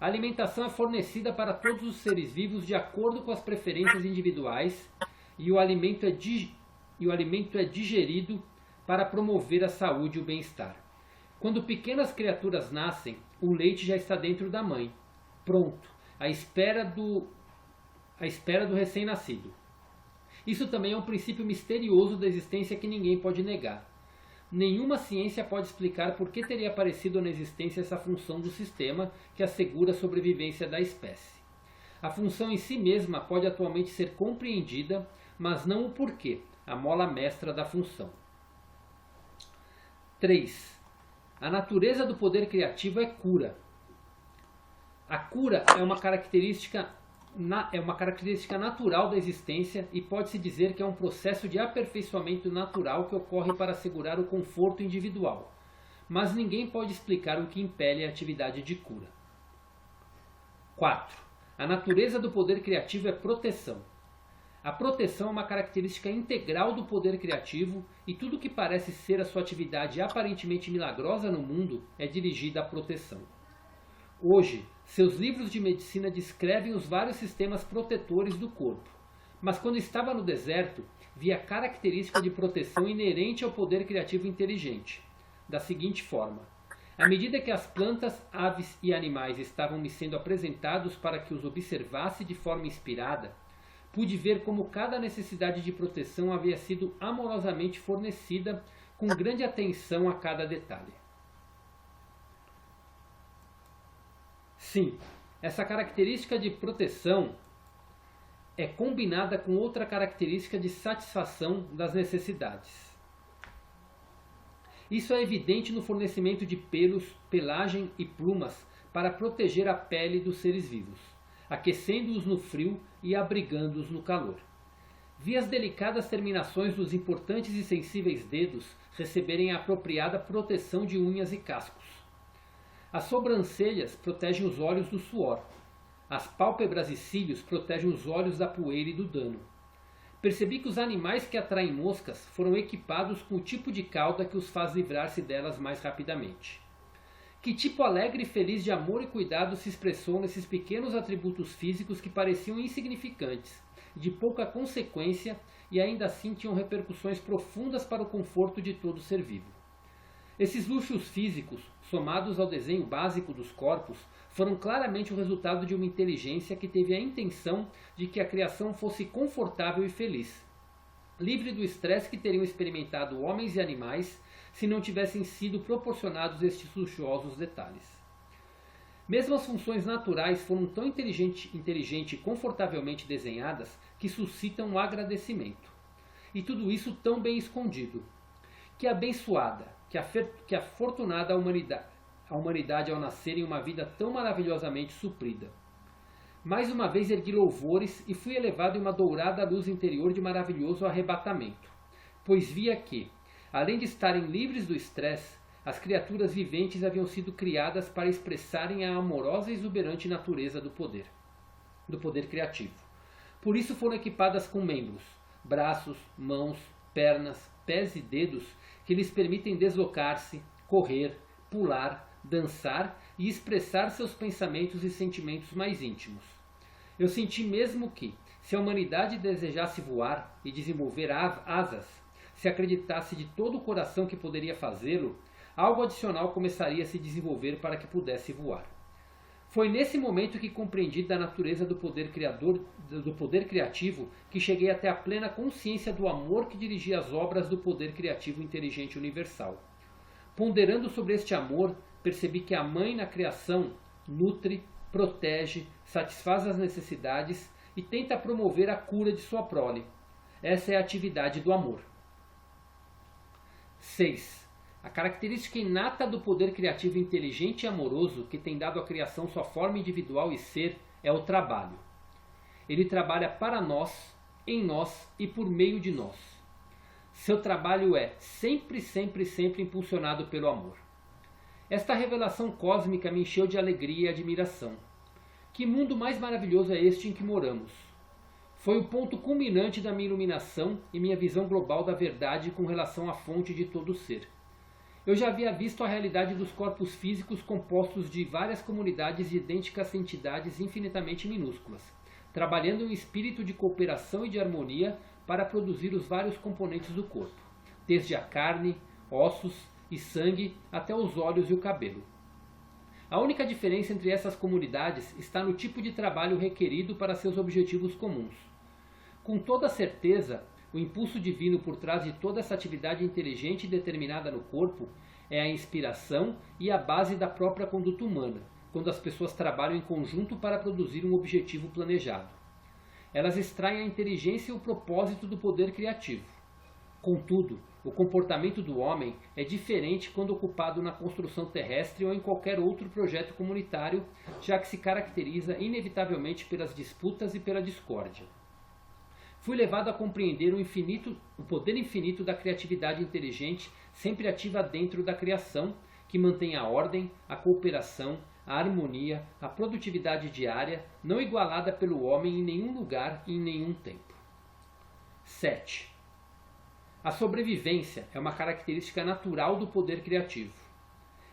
A alimentação é fornecida para todos os seres vivos de acordo com as preferências individuais e o alimento é digerido para promover a saúde e o bem-estar. Quando pequenas criaturas nascem, o leite já está dentro da mãe, pronto, à espera do recém-nascido. Isso também é um princípio misterioso da existência que ninguém pode negar. Nenhuma ciência pode explicar por que teria aparecido na existência essa função do sistema que assegura a sobrevivência da espécie. A função em si mesma pode atualmente ser compreendida, mas não o porquê, a mola mestra da função. 3. A natureza do poder criativo é cura. A cura é uma característica natural da existência e pode-se dizer que é um processo de aperfeiçoamento natural que ocorre para assegurar o conforto individual, mas ninguém pode explicar o que impele a atividade de cura. 4. A natureza do poder criativo é proteção. A proteção é uma característica integral do poder criativo e tudo que parece ser a sua atividade aparentemente milagrosa no mundo é dirigida à proteção. Hoje, seus livros de medicina descrevem os vários sistemas protetores do corpo, mas quando estava no deserto, via a característica de proteção inerente ao poder criativo inteligente, da seguinte forma. À medida que as plantas, aves e animais estavam me sendo apresentados para que os observasse de forma inspirada, pude ver como cada necessidade de proteção havia sido amorosamente fornecida com grande atenção a cada detalhe. Sim, essa característica de proteção é combinada com outra característica de satisfação das necessidades. Isso é evidente no fornecimento de pelos, pelagem e plumas para proteger a pele dos seres vivos, aquecendo-os no frio e abrigando-os no calor. Vi as delicadas terminações dos importantes e sensíveis dedos receberem a apropriada proteção de unhas e cascos. As sobrancelhas protegem os olhos do suor. As pálpebras e cílios protegem os olhos da poeira e do dano. Percebi que os animais que atraem moscas foram equipados com o tipo de cauda que os faz livrar-se delas mais rapidamente. Que tipo alegre e feliz de amor e cuidado se expressou nesses pequenos atributos físicos que pareciam insignificantes, de pouca consequência e ainda assim tinham repercussões profundas para o conforto de todo ser vivo. Esses luxos físicos, somados ao desenho básico dos corpos, foram claramente o resultado de uma inteligência que teve a intenção de que a criação fosse confortável e feliz, livre do estresse que teriam experimentado homens e animais se não tivessem sido proporcionados estes luxuosos detalhes. Mesmo as funções naturais foram tão inteligente e confortavelmente desenhadas que suscitam o agradecimento. E tudo isso tão bem escondido. Que abençoada, que afortunada a humanidade ao nascer em uma vida tão maravilhosamente suprida. Mais uma vez ergui louvores e fui elevado em uma dourada luz interior de maravilhoso arrebatamento, pois via que, além de estarem livres do estresse, as criaturas viventes haviam sido criadas para expressarem a amorosa e exuberante natureza do poder criativo. Por isso foram equipadas com membros, braços, mãos, pernas, pés e dedos que lhes permitem deslocar-se, correr, pular, dançar e expressar seus pensamentos e sentimentos mais íntimos. Eu senti mesmo que, se a humanidade desejasse voar e desenvolver asas, se acreditasse de todo o coração que poderia fazê-lo, algo adicional começaria a se desenvolver para que pudesse voar. Foi nesse momento que compreendi da natureza do poder criativo que cheguei até a plena consciência do amor que dirigia as obras do poder criativo inteligente universal. Ponderando sobre este amor, percebi que a mãe na criação nutre, protege, satisfaz as necessidades e tenta promover a cura de sua prole. Essa é a atividade do amor. 6. A característica inata do poder criativo inteligente e amoroso que tem dado à criação sua forma individual e ser é o trabalho. Ele trabalha para nós, em nós e por meio de nós. Seu trabalho é sempre, sempre, sempre impulsionado pelo amor. Esta revelação cósmica me encheu de alegria e admiração. Que mundo mais maravilhoso é este em que moramos? Foi o ponto culminante da minha iluminação e minha visão global da verdade com relação à fonte de todo o ser. Eu já havia visto a realidade dos corpos físicos compostos de várias comunidades de idênticas entidades infinitamente minúsculas, trabalhando em espírito de cooperação e de harmonia para produzir os vários componentes do corpo, desde a carne, ossos e sangue até os olhos e o cabelo. A única diferença entre essas comunidades está no tipo de trabalho requerido para seus objetivos comuns. Com toda certeza, o impulso divino por trás de toda essa atividade inteligente e determinada no corpo é a inspiração e a base da própria conduta humana, quando as pessoas trabalham em conjunto para produzir um objetivo planejado. Elas extraem a inteligência e o propósito do poder criativo. Contudo, o comportamento do homem é diferente quando ocupado na construção terrestre ou em qualquer outro projeto comunitário, já que se caracteriza inevitavelmente pelas disputas e pela discórdia. Fui levado a compreender o poder infinito da criatividade inteligente sempre ativa dentro da criação, que mantém a ordem, a cooperação, a harmonia, a produtividade diária, não igualada pelo homem em nenhum lugar e em nenhum tempo. 7. A sobrevivência é uma característica natural do poder criativo.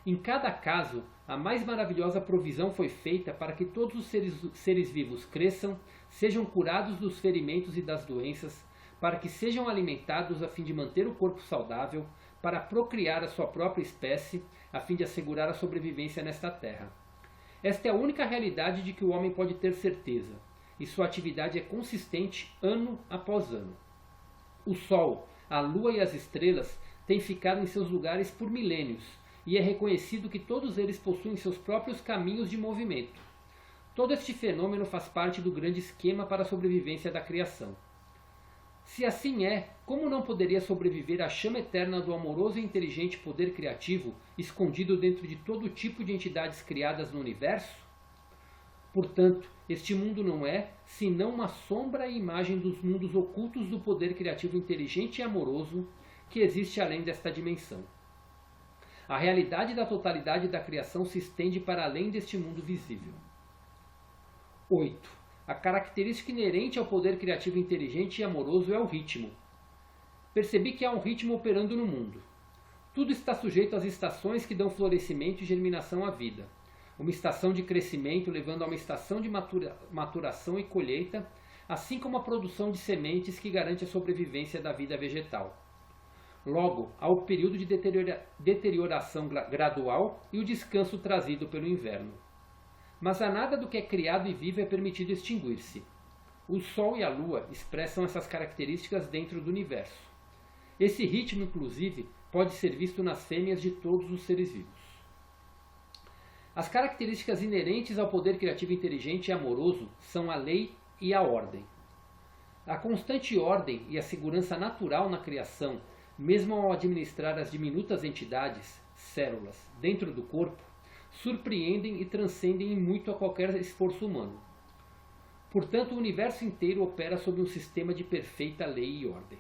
Em cada caso, a mais maravilhosa provisão foi feita para que todos os seres vivos cresçam, sejam curados dos ferimentos e das doenças, para que sejam alimentados a fim de manter o corpo saudável, para procriar a sua própria espécie, a fim de assegurar a sobrevivência nesta terra. Esta é a única realidade de que o homem pode ter certeza, e sua atividade é consistente ano após ano. O Sol, a Lua e as estrelas têm ficado em seus lugares por milênios, e é reconhecido que todos eles possuem seus próprios caminhos de movimento. Todo este fenômeno faz parte do grande esquema para a sobrevivência da criação. Se assim é, como não poderia sobreviver a chama eterna do amoroso e inteligente poder criativo escondido dentro de todo tipo de entidades criadas no universo? Portanto, este mundo não é senão uma sombra e imagem dos mundos ocultos do poder criativo inteligente e amoroso que existe além desta dimensão. A realidade da totalidade da criação se estende para além deste mundo visível. 8. A característica inerente ao poder criativo inteligente e amoroso é o ritmo. Percebi que há um ritmo operando no mundo. Tudo está sujeito às estações que dão florescimento e germinação à vida. Uma estação de crescimento levando a uma estação de maturação e colheita, assim como a produção de sementes que garante a sobrevivência da vida vegetal. Logo, há o período de deterioração gradual e o descanso trazido pelo inverno. Mas a nada do que é criado e vivo é permitido extinguir-se. O Sol e a Lua expressam essas características dentro do universo. Esse ritmo, inclusive, pode ser visto nas fêmeas de todos os seres vivos. As características inerentes ao poder criativo inteligente e amoroso são a lei e a ordem. A constante ordem e a segurança natural na criação, mesmo ao administrar as diminutas entidades, células, dentro do corpo, surpreendem e transcendem em muito a qualquer esforço humano. Portanto, o universo inteiro opera sob um sistema de perfeita lei e ordem.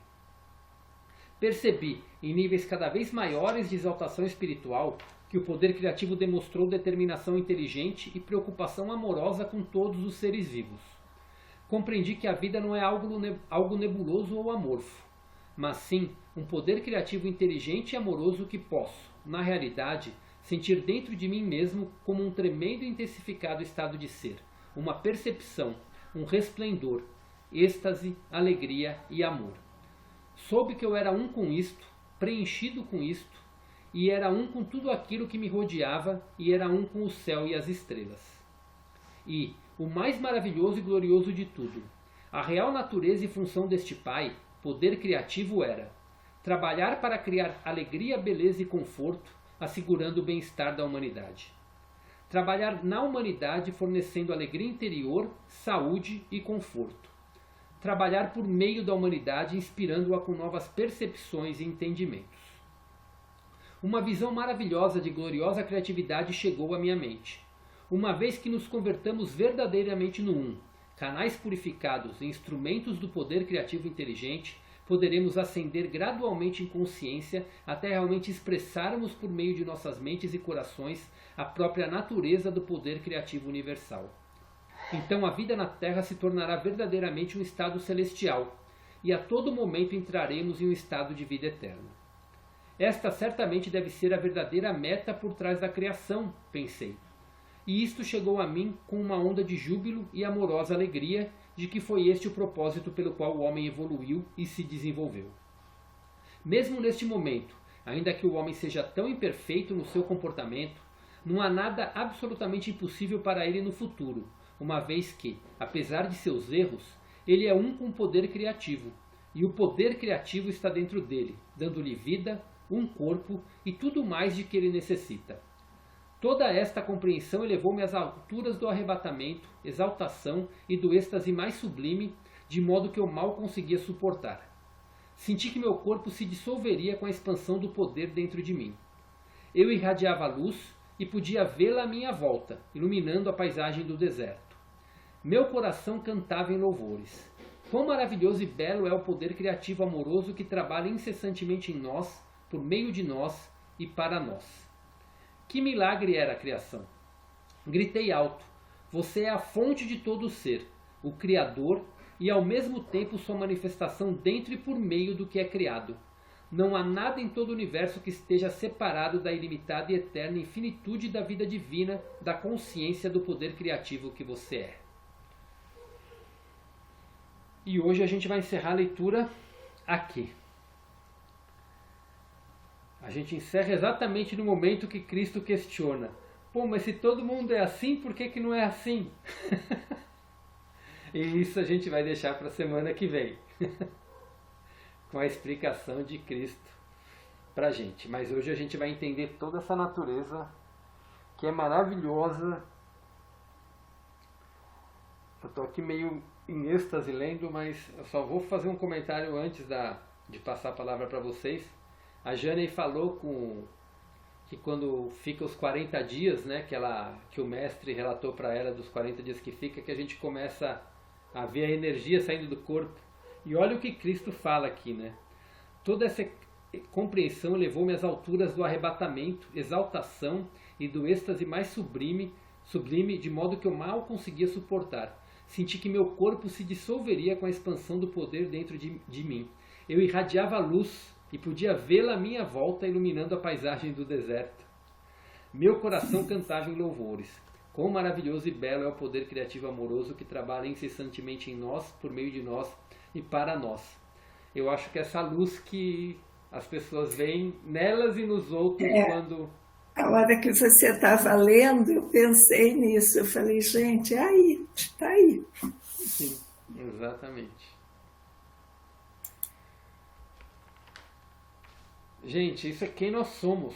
percebi, em níveis cada vez maiores de exaltação espiritual, que o poder criativo demonstrou determinação inteligente e preocupação amorosa com todos os seres vivos. Compreendi que a vida não é algo nebuloso ou amorfo, mas sim um poder criativo inteligente e amoroso que posso, na realidade, sentir dentro de mim mesmo como um tremendo e intensificado estado de ser, uma percepção, um resplendor, êxtase, alegria e amor. Soube que eu era um com isto, preenchido com isto, e era um com tudo aquilo que me rodeava, e era um com o céu e as estrelas. E, o mais maravilhoso e glorioso de tudo, a real natureza e função deste Pai, poder criativo, era trabalhar para criar alegria, beleza e conforto, assegurando o bem-estar da humanidade. Trabalhar na humanidade fornecendo alegria interior, saúde e conforto. Trabalhar por meio da humanidade inspirando-a com novas percepções e entendimentos. Uma visão maravilhosa de gloriosa criatividade chegou à minha mente. Uma vez que nos convertamos verdadeiramente no Um, canais purificados e instrumentos do poder criativo inteligente, poderemos ascender gradualmente em consciência até realmente expressarmos por meio de nossas mentes e corações a própria natureza do poder criativo universal. Então a vida na Terra se tornará verdadeiramente um estado celestial, e a todo momento entraremos em um estado de vida eterna. Esta certamente deve ser a verdadeira meta por trás da criação, pensei. E isto chegou a mim com uma onda de júbilo e amorosa alegria de que foi este o propósito pelo qual o homem evoluiu e se desenvolveu. Mesmo neste momento, ainda que o homem seja tão imperfeito no seu comportamento, não há nada absolutamente impossível para ele no futuro, uma vez que, apesar de seus erros, ele é um com o poder criativo, e o poder criativo está dentro dele, dando-lhe vida, um corpo e tudo mais de que ele necessita. Toda esta compreensão elevou-me às alturas do arrebatamento, exaltação e do êxtase mais sublime, de modo que eu mal conseguia suportar. Senti que meu corpo se dissolveria com a expansão do poder dentro de mim. Eu irradiava luz e podia vê-la à minha volta, iluminando a paisagem do deserto. Meu coração cantava em louvores. Quão maravilhoso e belo é o poder criativo amoroso que trabalha incessantemente em nós, por meio de nós e para nós. Que milagre era a criação! Gritei alto. Você é a fonte de todo o ser, o Criador e ao mesmo tempo sua manifestação dentro e por meio do que é criado. Não há nada em todo o universo que esteja separado da ilimitada e eterna infinitude da vida divina, da consciência do poder criativo que você é. E hoje a gente vai encerrar a leitura aqui. A gente encerra exatamente no momento que Cristo questiona. Pô, mas se todo mundo é assim, por que que não é assim? E isso a gente vai deixar para a semana que vem. Com a explicação de Cristo para a gente. Mas hoje a gente vai entender toda essa natureza que é maravilhosa. Eu estou aqui meio em êxtase lendo, mas eu só vou fazer um comentário antes de passar a palavra para vocês. A Jane falou que quando fica os 40 dias, né, que o mestre relatou para ela dos 40 dias que fica, que a gente começa a ver a energia saindo do corpo. E olha o que Cristo fala aqui, né? Toda essa compreensão levou-me às alturas do arrebatamento, exaltação e do êxtase mais sublime, de modo que eu mal conseguia suportar. Senti que meu corpo se dissolveria com a expansão do poder dentro de mim. Eu irradiava luz e podia vê-la à minha volta, iluminando a paisagem do deserto. Meu coração cantava em louvores. Quão maravilhoso e belo é o poder criativo amoroso que trabalha incessantemente em nós, por meio de nós e para nós. Eu acho que essa luz que as pessoas veem nelas e nos outros quando... A hora que você estava lendo, eu pensei nisso. Eu falei, gente, é aí, está aí. Sim, exatamente. Gente, isso é quem nós somos.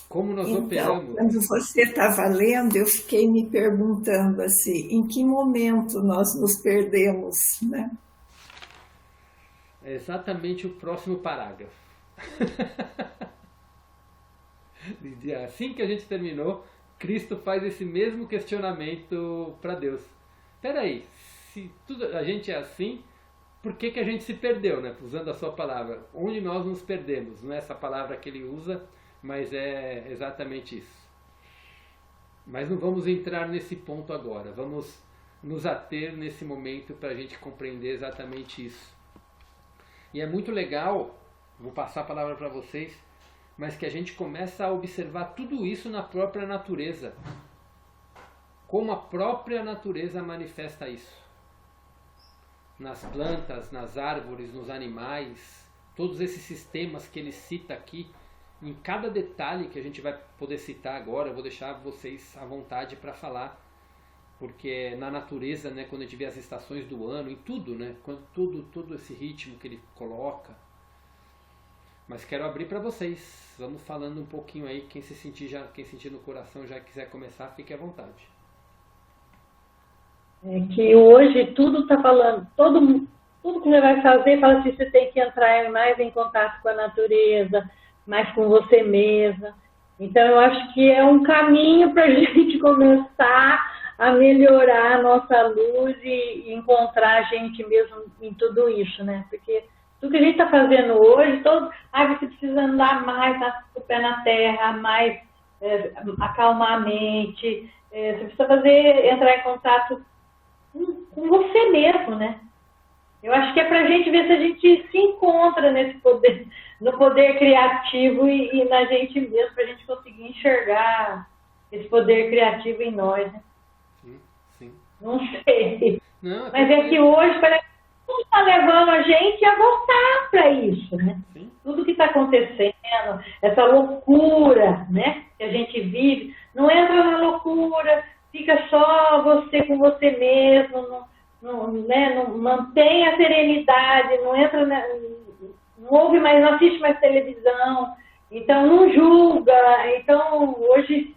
Como nós operamos. Quando você estava lendo, eu fiquei me perguntando assim, em que momento nós nos perdemos, né? É exatamente o próximo parágrafo. Assim que a gente terminou, Cristo faz esse mesmo questionamento para Deus. Espera aí, se tudo, a gente é assim, por que a gente se perdeu, né? Usando a sua palavra. Onde nós nos perdemos. Não é essa palavra que ele usa, mas é exatamente isso. Mas não vamos entrar nesse ponto agora. Vamos nos ater nesse momento para a gente compreender exatamente isso. E é muito legal, vou passar a palavra para vocês, mas que a gente começa a observar tudo isso na própria natureza. Como a própria natureza manifesta isso. Nas plantas, nas árvores, nos animais, todos esses sistemas que ele cita aqui, em cada detalhe que a gente vai poder citar agora, eu vou deixar vocês à vontade para falar, porque na natureza, né, quando a gente vê as estações do ano, em tudo, né, quando todo esse ritmo que ele coloca. Mas quero abrir para vocês, vamos falando um pouquinho aí, quem sentir no coração já quiser começar, fique à vontade. É que hoje tudo está falando, tudo que você vai fazer, fala assim, você tem que entrar mais em contato com a natureza, mais com você mesma. Então, eu acho que é um caminho para a gente começar a melhorar a nossa luz e encontrar a gente mesmo em tudo isso, né? Porque tudo que a gente está fazendo hoje, você precisa andar mais com o pé na terra, mais acalmar a mente, você precisa entrar em contato com você mesmo, né? Eu acho que é para a gente ver se a gente se encontra nesse poder, no poder criativo e na gente mesmo, para a gente conseguir enxergar esse poder criativo em nós, né? Sim. Não sei. Não, mas é que hoje parece que tudo está levando a gente a voltar para isso, né? Sim. Tudo que está acontecendo, essa loucura, né, que a gente vive, não entra na loucura, fica só você com você mesmo, não mantém a serenidade, não entra, não ouve mais, não assiste mais televisão, então não julga. Então hoje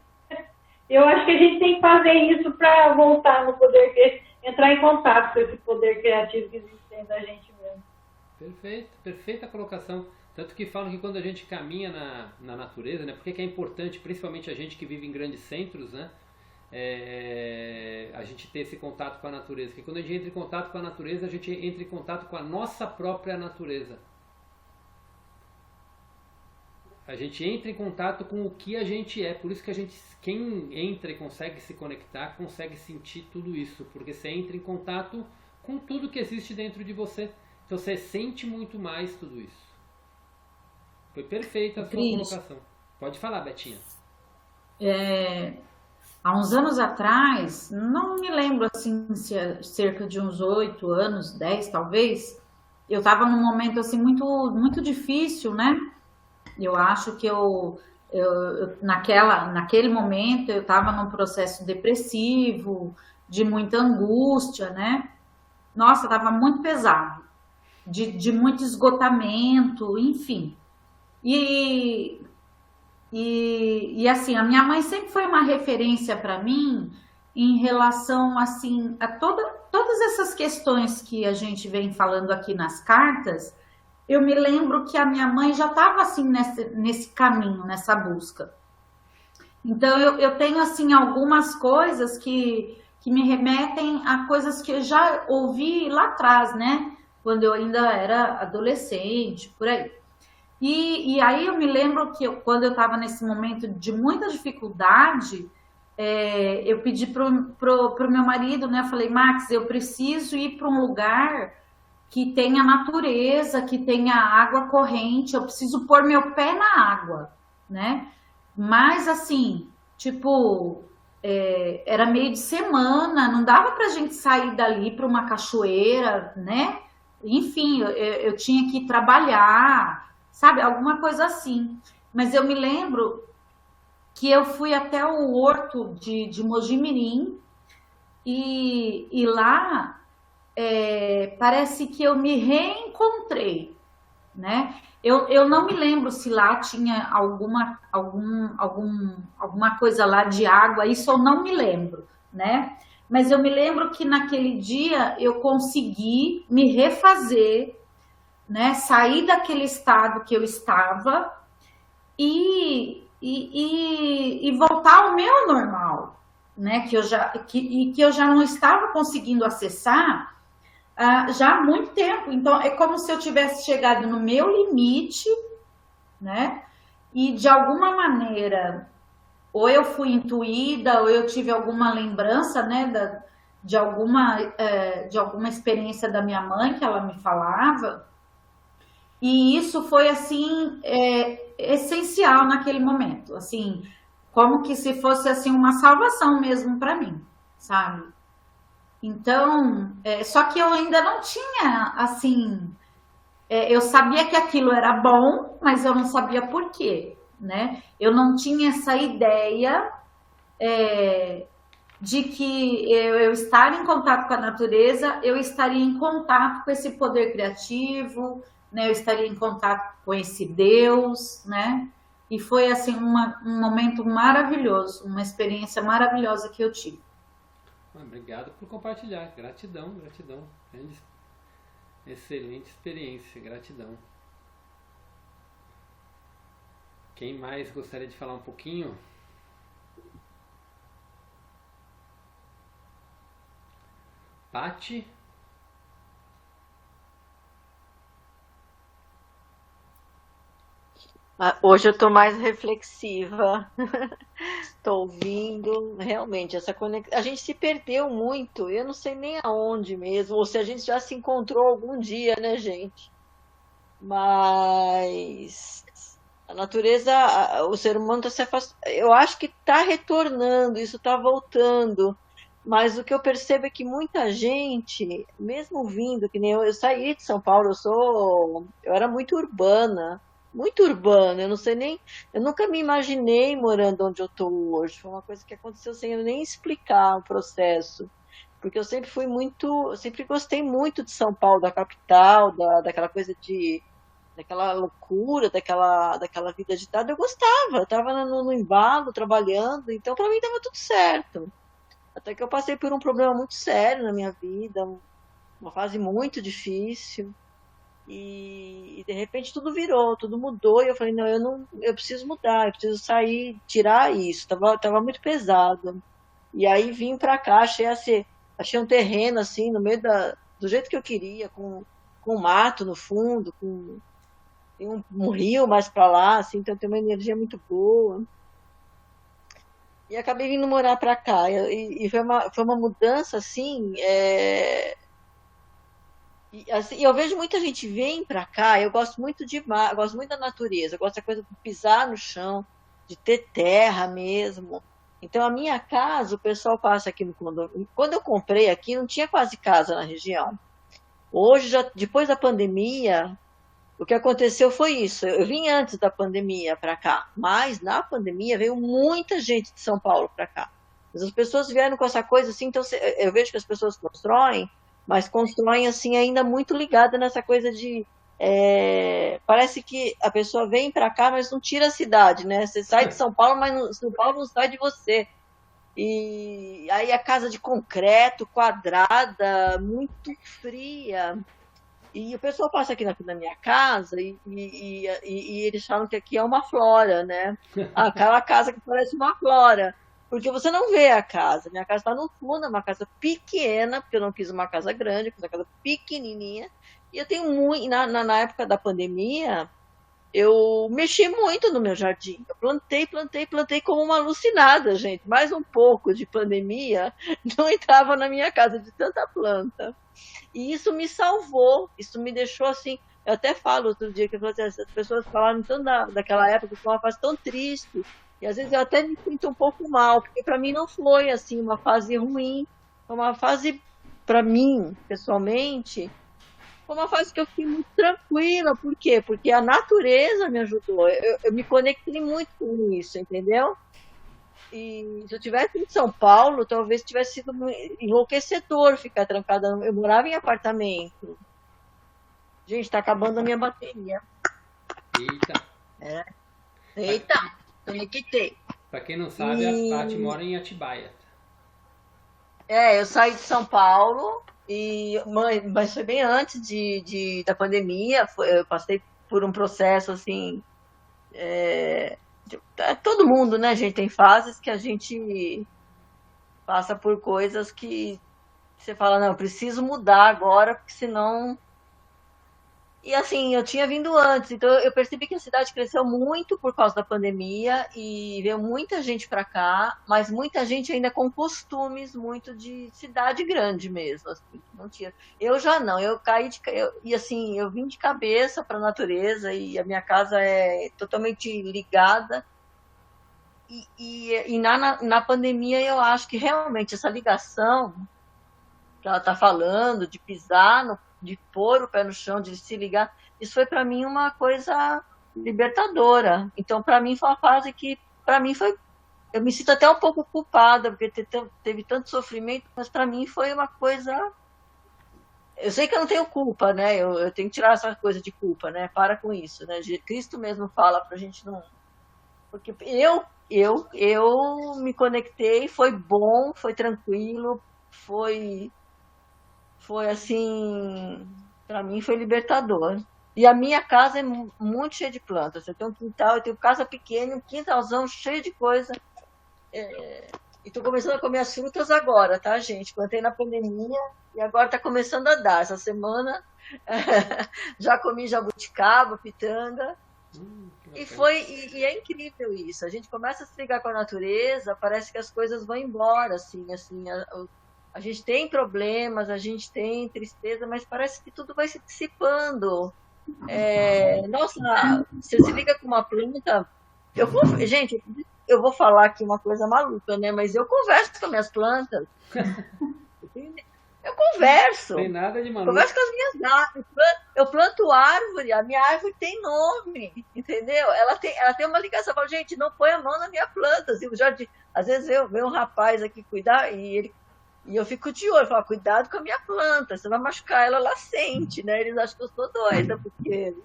eu acho que a gente tem que fazer isso para voltar no poder, entrar em contato com esse poder criativo que existe dentro da gente mesmo. Perfeito, perfeita colocação. Tanto que falam que quando a gente caminha na natureza, né, por que é importante, principalmente a gente que vive em grandes centros, né, a gente ter esse contato com a natureza. Porque quando a gente entra em contato com a natureza, a gente entra em contato com a nossa própria natureza. A gente entra em contato com o que a gente é. Por isso que quem entra e consegue se conectar, consegue sentir tudo isso. Porque você entra em contato com tudo que existe dentro de você. Então você sente muito mais tudo isso. Foi perfeita a sua colocação. Pode falar, Betinha. Há uns anos atrás, não me lembro assim, se é cerca de uns 8 anos, 10 talvez, eu estava num momento assim muito, muito difícil, né? Eu acho que naquele momento eu estava num processo depressivo, de muita angústia, né? Nossa, estava muito pesado, de muito esgotamento, enfim. E assim, a minha mãe sempre foi uma referência para mim em relação assim, a todas essas questões que a gente vem falando aqui nas cartas. Eu me lembro que a minha mãe já estava assim nesse caminho, nessa busca. Então eu tenho assim algumas coisas que me remetem a coisas que eu já ouvi lá atrás, né? Quando eu ainda era adolescente, por aí. E aí eu me lembro que quando eu estava nesse momento de muita dificuldade, eu pedi pro meu marido, né? Eu falei, Max, eu preciso ir para um lugar que tenha natureza, que tenha água corrente, eu preciso pôr meu pé na água, né? Mas assim, tipo, era meio de semana, não dava pra gente sair dali para uma cachoeira, né? Enfim, eu tinha que trabalhar, sabe? Alguma coisa assim. Mas eu me lembro que eu fui até o horto de Mojimirim e lá parece que eu me reencontrei, né? Eu não me lembro se lá tinha alguma coisa lá de água, isso eu não me lembro, né? Mas eu me lembro que naquele dia eu consegui me refazer, né? Sair daquele estado que eu estava e voltar ao meu normal, né? Que eu já não estava conseguindo acessar, já há muito tempo. Então, é como se eu tivesse chegado no meu limite, né? E de alguma maneira, ou eu fui intuída, ou eu tive alguma lembrança, né, de alguma experiência da minha mãe que ela me falava. E isso foi, assim, essencial naquele momento. Assim, como que se fosse, assim, uma salvação mesmo para mim, sabe? Então, só que eu ainda não tinha, assim, eu sabia que aquilo era bom, mas eu não sabia por quê, né? Eu não tinha essa ideia de que eu estar em contato com a natureza, eu estaria em contato com esse poder criativo, né? Eu estaria em contato com esse Deus, né? E foi, assim, um momento maravilhoso, uma experiência maravilhosa que eu tive. Obrigado por compartilhar. Gratidão, gratidão. Excelente experiência, gratidão. Quem mais gostaria de falar um pouquinho? Pati? Hoje eu estou mais reflexiva, estou ouvindo, realmente, essa conexão. A gente se perdeu muito, eu não sei nem aonde mesmo, ou se a gente já se encontrou algum dia, né, gente? Mas a natureza, o ser humano está se afastando. Eu acho que está retornando, isso está voltando. Mas o que eu percebo é que muita gente, mesmo vindo, que nem eu saí de São Paulo, eu era muito urbana, eu não sei nem, eu nunca me imaginei morando onde eu estou hoje. Foi uma coisa que aconteceu sem eu nem explicar o processo. Porque eu sempre gostei muito de São Paulo, da capital, daquela coisa daquela loucura, daquela vida agitada. Eu gostava, eu estava no embalo, trabalhando, então para mim estava tudo certo. Até que eu passei por um problema muito sério na minha vida, uma fase muito difícil, e de repente tudo virou, tudo mudou, e eu falei, não, eu preciso mudar, eu preciso sair, tirar isso, tava muito pesado. E aí vim para cá, achei um terreno assim, no meio do jeito que eu queria, com mato no fundo, tem um rio mais para lá, assim, então tem uma energia muito boa. E acabei vindo morar para cá. E foi uma mudança, assim, assim, eu vejo muita gente vem para cá, eu gosto muito eu gosto muito da natureza, eu gosto da coisa de pisar no chão, de ter terra mesmo. Então, a minha casa, o pessoal passa aqui no condomínio. Quando eu comprei aqui, não tinha quase casa na região. Hoje, depois da pandemia, o que aconteceu foi isso. Eu vim antes da pandemia para cá, mas na pandemia veio muita gente de São Paulo para cá. Mas as pessoas vieram com essa coisa assim, então eu vejo que as pessoas constroem, mas constroem assim ainda muito ligada nessa coisa de parece que a pessoa vem para cá, mas não tira a cidade, né? Você sai de São Paulo, mas São Paulo não sai de você. E aí a casa de concreto, quadrada, muito fria. E o pessoal passa aqui na minha casa e eles falam que aqui é uma flora, né? Aquela casa que parece uma flora. Porque você não vê a casa. Minha casa está no fundo, é uma casa pequena, porque eu não quis uma casa grande, eu quis uma casa pequenininha. E eu tenho muito... Na época da pandemia, eu mexi muito no meu jardim. Eu plantei como uma alucinada, gente. Mais um pouco de pandemia não entrava na minha casa de tanta planta. E isso me salvou, isso me deixou assim. Eu até falo outro dia que eu falei assim, as pessoas falaram tanto daquela época, foi uma fase tão triste, e às vezes eu até me sinto um pouco mal, porque para mim não foi assim uma fase ruim, foi uma fase, para mim, pessoalmente, foi uma fase que eu fiquei muito tranquila. Por quê? Porque a natureza me ajudou, eu me conectei muito com isso, entendeu? E se eu tivesse em São Paulo, talvez tivesse sido enlouquecedor ficar trancada. Eu morava em apartamento. Gente, tá acabando a minha bateria. Eita. Eita, conectei. Pra quem não sabe, a Pati mora em Atibaia. Eu saí de São Paulo, mas foi bem antes da pandemia. Eu passei por um processo assim... todo mundo, né, gente? Tem fases que a gente passa por coisas que você fala, não, eu preciso mudar agora, porque senão... E assim, eu tinha vindo antes, então eu percebi que a cidade cresceu muito por causa da pandemia e veio muita gente para cá, mas muita gente ainda com costumes muito de cidade grande mesmo, assim, não tinha. Eu já não, eu caí e assim, eu vim de cabeça para a natureza e a minha casa é totalmente ligada. E na pandemia eu acho que realmente essa ligação que ela está falando, de pisar, de pôr o pé no chão, de se ligar, isso foi para mim uma coisa libertadora. Então, para mim, foi uma fase que, para mim, foi. Eu me sinto até um pouco culpada, porque teve tanto sofrimento, mas para mim foi uma coisa. Eu sei que eu não tenho culpa, né? Eu tenho que tirar essa coisa de culpa, né? Para com isso, né? Cristo mesmo fala para a gente não. Porque eu me conectei, foi bom, foi tranquilo, foi assim, para mim foi libertador. E a minha casa é muito cheia de plantas. Eu tenho um quintal, eu tenho casa pequena, um quintalzão cheio de coisa. E estou começando a comer as frutas agora, tá, gente? Plantei na pandemia e agora está começando a dar. Essa semana já comi jabuticaba, pitanga. E é incrível isso. A gente começa a se ligar com a natureza, parece que as coisas vão embora, assim a gente tem problemas, a gente tem tristeza, mas parece que tudo vai se dissipando. Nossa, você se liga com uma planta. Gente, eu vou falar aqui uma coisa maluca, né? Mas eu converso com as minhas plantas. Eu converso. Não tem nada de maluco. Converso com as minhas árvores. Eu planto árvore, a minha árvore tem nome, entendeu? Ela tem uma ligação. Eu falo, gente, não põe a mão na minha planta. Assim, às vezes vem um rapaz aqui cuidar e eu fico de olho, falo, cuidado com a minha planta, você vai machucar ela, ela sente, né? Eles acham que eu sou doida, porque...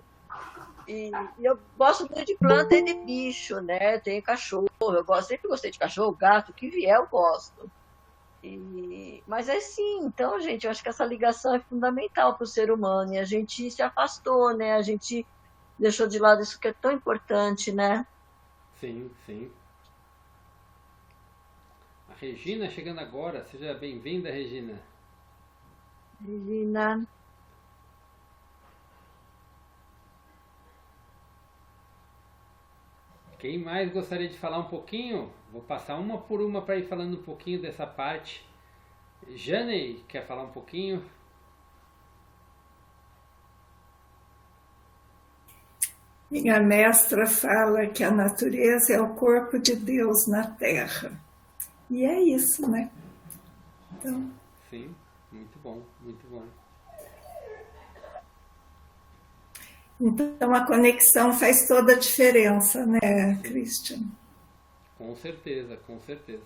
E eu gosto muito de planta e de bicho, né? Tenho cachorro, sempre gostei de cachorro, gato, o que vier eu gosto. Mas é sim, então, gente, eu acho que essa ligação é fundamental para o ser humano, e a gente se afastou, né? A gente deixou de lado isso que é tão importante, né? Sim, sim. Regina chegando agora, seja bem-vinda, Regina. Regina. Quem mais gostaria de falar um pouquinho? Vou passar uma por uma para ir falando um pouquinho dessa parte. Jane, quer falar um pouquinho? Minha mestra fala que a natureza é o corpo de Deus na Terra. E é isso, né? Então... Sim, muito bom, muito bom. Então a conexão faz toda a diferença, né, Christian? Com certeza, com certeza.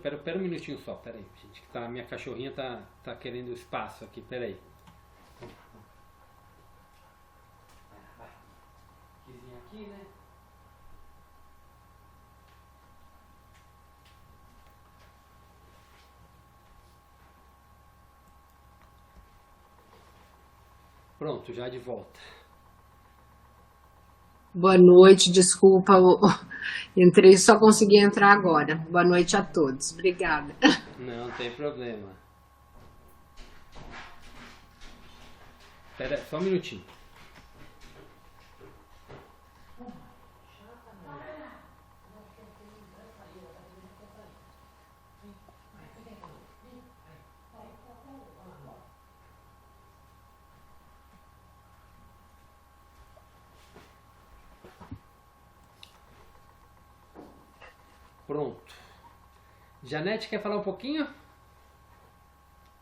Pera um minutinho só, peraí, gente, que minha cachorrinha tá querendo espaço aqui, peraí. Aqui, né? Pronto, já de volta. Boa noite, desculpa, entrei, só consegui entrar agora. Boa noite a todos, obrigada. Não tem problema. Espera só um minutinho. Pronto. Janete, quer falar um pouquinho?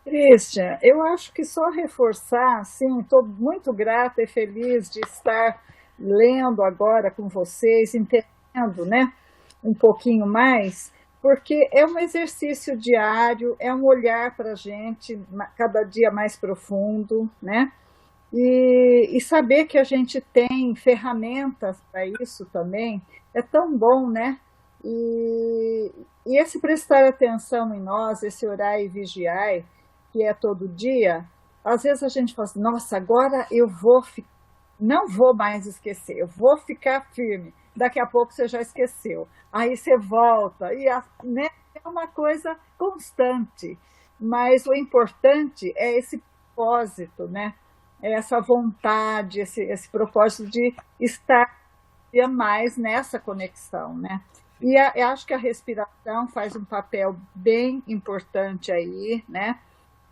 Christian, eu acho que só reforçar, sim, estou muito grata e feliz de estar lendo agora com vocês, entendendo, né, um pouquinho mais, porque é um exercício diário, é um olhar para a gente cada dia mais profundo, né, e saber que a gente tem ferramentas para isso também, é tão bom, né? E esse prestar atenção em nós, esse orar e vigiar, que é todo dia, às vezes a gente fala assim, nossa, agora eu vou não vou mais esquecer, eu vou ficar firme. Daqui a pouco você já esqueceu. Aí você volta, né, é uma coisa constante. Mas o importante é esse propósito, né? É essa vontade, esse propósito de estar mais nessa conexão, né? E eu acho que a respiração faz um papel bem importante aí, né?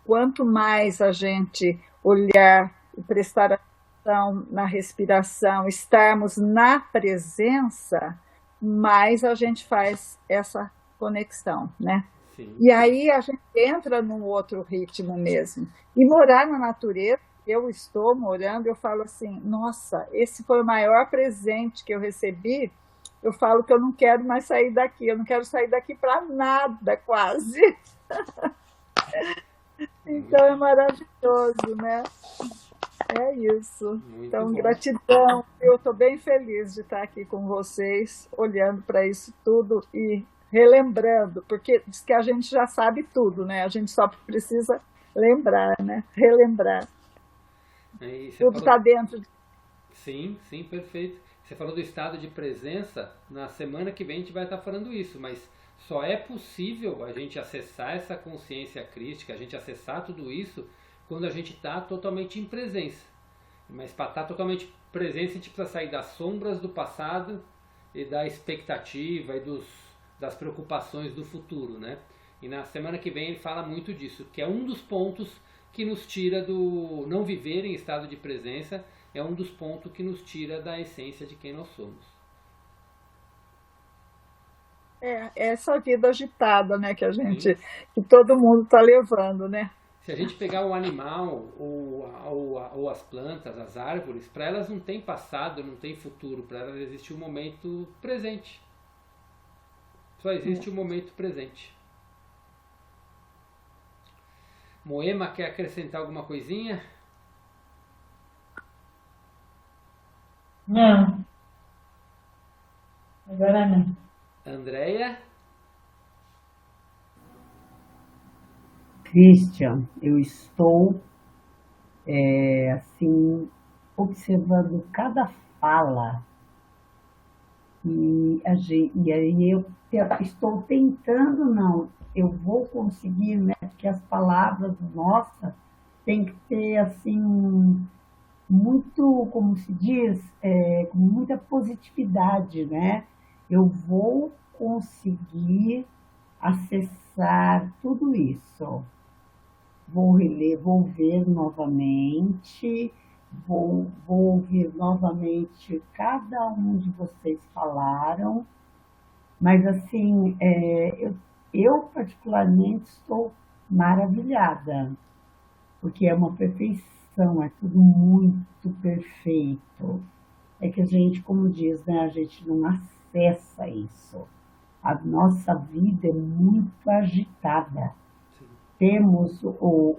Quanto mais a gente olhar e prestar atenção na respiração, estarmos na presença, mais a gente faz essa conexão, né? Sim. E aí a gente entra num outro ritmo mesmo. E morar na natureza, eu estou morando, eu falo assim, nossa, esse foi o maior presente que eu recebi. Eu falo que eu não quero mais sair daqui, eu não quero sair daqui para nada, quase. Então é maravilhoso, né? É isso. Muito Então, bom. gratidão. Eu estou bem feliz de estar aqui com vocês, olhando para isso tudo e relembrando, porque diz que a gente já sabe tudo, né? A gente só precisa lembrar, né? Relembrar. Aí você Tudo falou- está dentro. Sim, sim, perfeito. Você falou do estado de presença, na semana que vem a gente vai estar falando isso, mas só é possível a gente acessar essa consciência crística, a gente acessar tudo isso, quando a gente está totalmente em presença. Mas para estar totalmente presente, a gente precisa sair das sombras do passado e da expectativa e das preocupações do futuro, né? E na semana que vem ele fala muito disso, que é um dos pontos que nos tira do não viver em estado de presença, é um dos pontos que nos tira da essência de quem nós somos. É essa vida agitada, né? Que todo mundo está levando, né? Se a gente pegar o animal ou as plantas, as árvores, para elas não tem passado, não tem futuro, para elas existe o momento presente. Só existe o momento presente. Moema, quer acrescentar alguma coisinha? Não. Agora não. Andréia? Christian, eu estou assim observando cada fala e aí eu estou tentando, não, eu vou conseguir, né? Porque as palavras, nossa, tem que ter assim muito, como se diz, com muita positividade, né? Eu vou conseguir acessar tudo isso. Vou reler, vou ver novamente, vou ouvir novamente cada um de vocês falaram, mas assim, eu particularmente estou maravilhada, porque é uma perfeição, é tudo muito perfeito. É que a gente, como diz, né, a gente não acessa isso. A nossa vida é muito agitada. Temos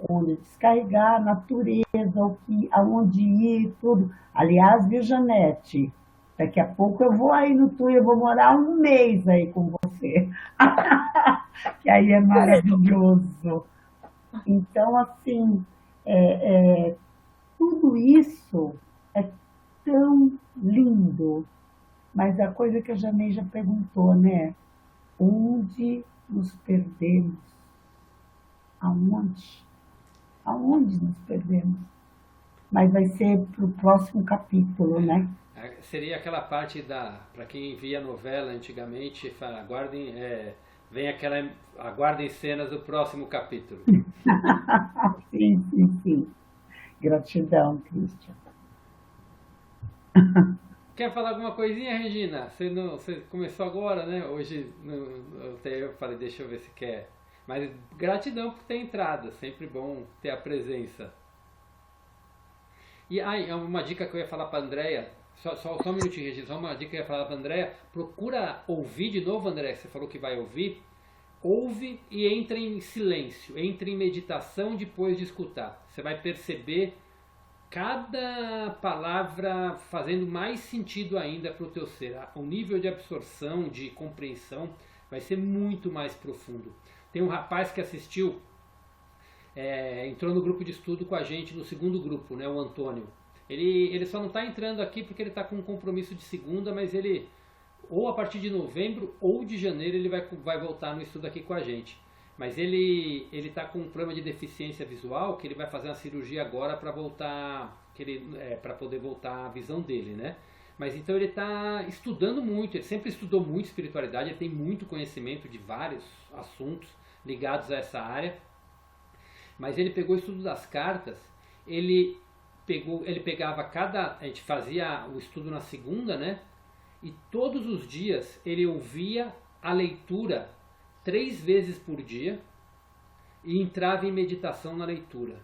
onde descarregar a natureza, aonde ir, tudo. Aliás, viu, Janete? Daqui a pouco eu vou aí no Tui, eu vou morar um mês aí com você. Que aí é maravilhoso. Então, assim, tudo isso é tão lindo. Mas a coisa que a Janei já perguntou, né? Onde nos perdemos? Aonde? Aonde nos perdemos? Mas vai ser para o próximo capítulo, né? Seria aquela parte para quem via novela antigamente, fala, aguardem cenas do próximo capítulo. Sim. Gratidão, Christian. Quer falar alguma coisinha, Regina? Você começou agora, né? Hoje eu falei, deixa eu ver se quer. Mas gratidão por ter entrado, sempre bom ter a presença. E uma dica que eu ia falar para a Andréia, só um minutinho, Regina, só uma dica que eu ia falar para a Andréia, procura ouvir de novo, Andréia, você falou que vai ouvir, ouve e entre em silêncio, entre em meditação depois de escutar. Você vai perceber cada palavra fazendo mais sentido ainda para o teu ser. O nível de absorção, de compreensão vai ser muito mais profundo. Tem um rapaz que assistiu, entrou no grupo de estudo com a gente no segundo grupo, né, o Antônio. Ele só não está entrando aqui porque ele está com um compromisso de segunda, mas ele, ou a partir de novembro ou de janeiro, ele vai voltar no estudo aqui com a gente. Mas ele está com um problema de deficiência visual, que ele vai fazer uma cirurgia agora para voltar, para poder voltar a visão dele, né? Mas então ele está estudando muito, ele sempre estudou muito espiritualidade, ele tem muito conhecimento de vários assuntos ligados a essa área. Mas ele pegou o estudo das cartas, ele pegava a gente fazia o estudo na segunda, né? E todos os dias ele ouvia a leitura 3 vezes por dia e entrava em meditação na leitura.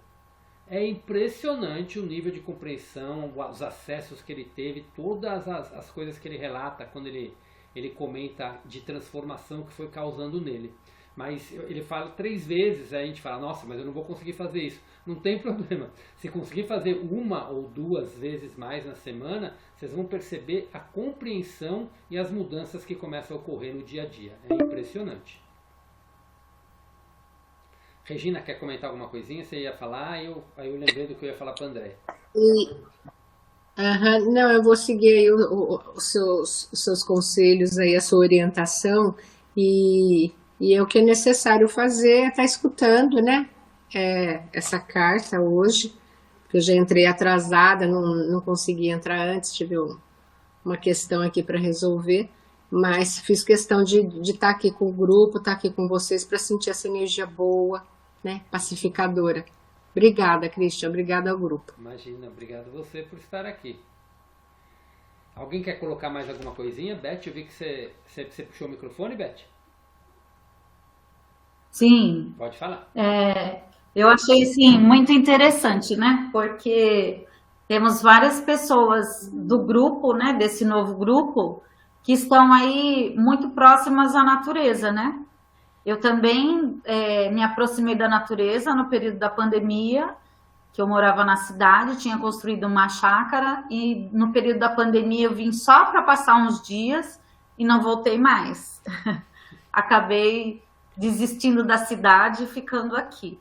É impressionante o nível de compreensão, os acessos que ele teve, todas as coisas que ele relata quando ele comenta de transformação que foi causando nele. Mas ele fala 3 vezes, aí a gente fala, nossa, mas eu não vou conseguir fazer isso. Não tem problema. Se conseguir fazer 1 ou 2 vezes mais na semana, vocês vão perceber a compreensão e as mudanças que começam a ocorrer no dia a dia. É impressionante. Regina, quer comentar alguma coisinha? Você ia falar, aí eu lembrei do que eu ia falar para o André. Não, eu vou seguir aí os seus conselhos, aí, a sua orientação, e o que é necessário fazer é estar escutando, né? Essa carta hoje, que eu já entrei atrasada, não consegui entrar antes, tive uma questão aqui para resolver, mas fiz questão de estar aqui com o grupo, estar aqui com vocês para sentir essa energia boa, né? Pacificadora. Obrigada, Cristian, obrigada ao grupo. Imagina, obrigado você por estar aqui. Alguém quer colocar mais alguma coisinha? Beth, eu vi que você puxou o microfone, Beth? Sim. Pode falar. Eu achei, sim, muito interessante, né? Porque temos várias pessoas do grupo, né? Desse novo grupo, que estão aí muito próximas à natureza, né? Eu também me aproximei da natureza no período da pandemia, que eu morava na cidade, tinha construído uma chácara, e no período da pandemia eu vim só para passar uns dias e não voltei mais. Acabei desistindo da cidade e ficando aqui.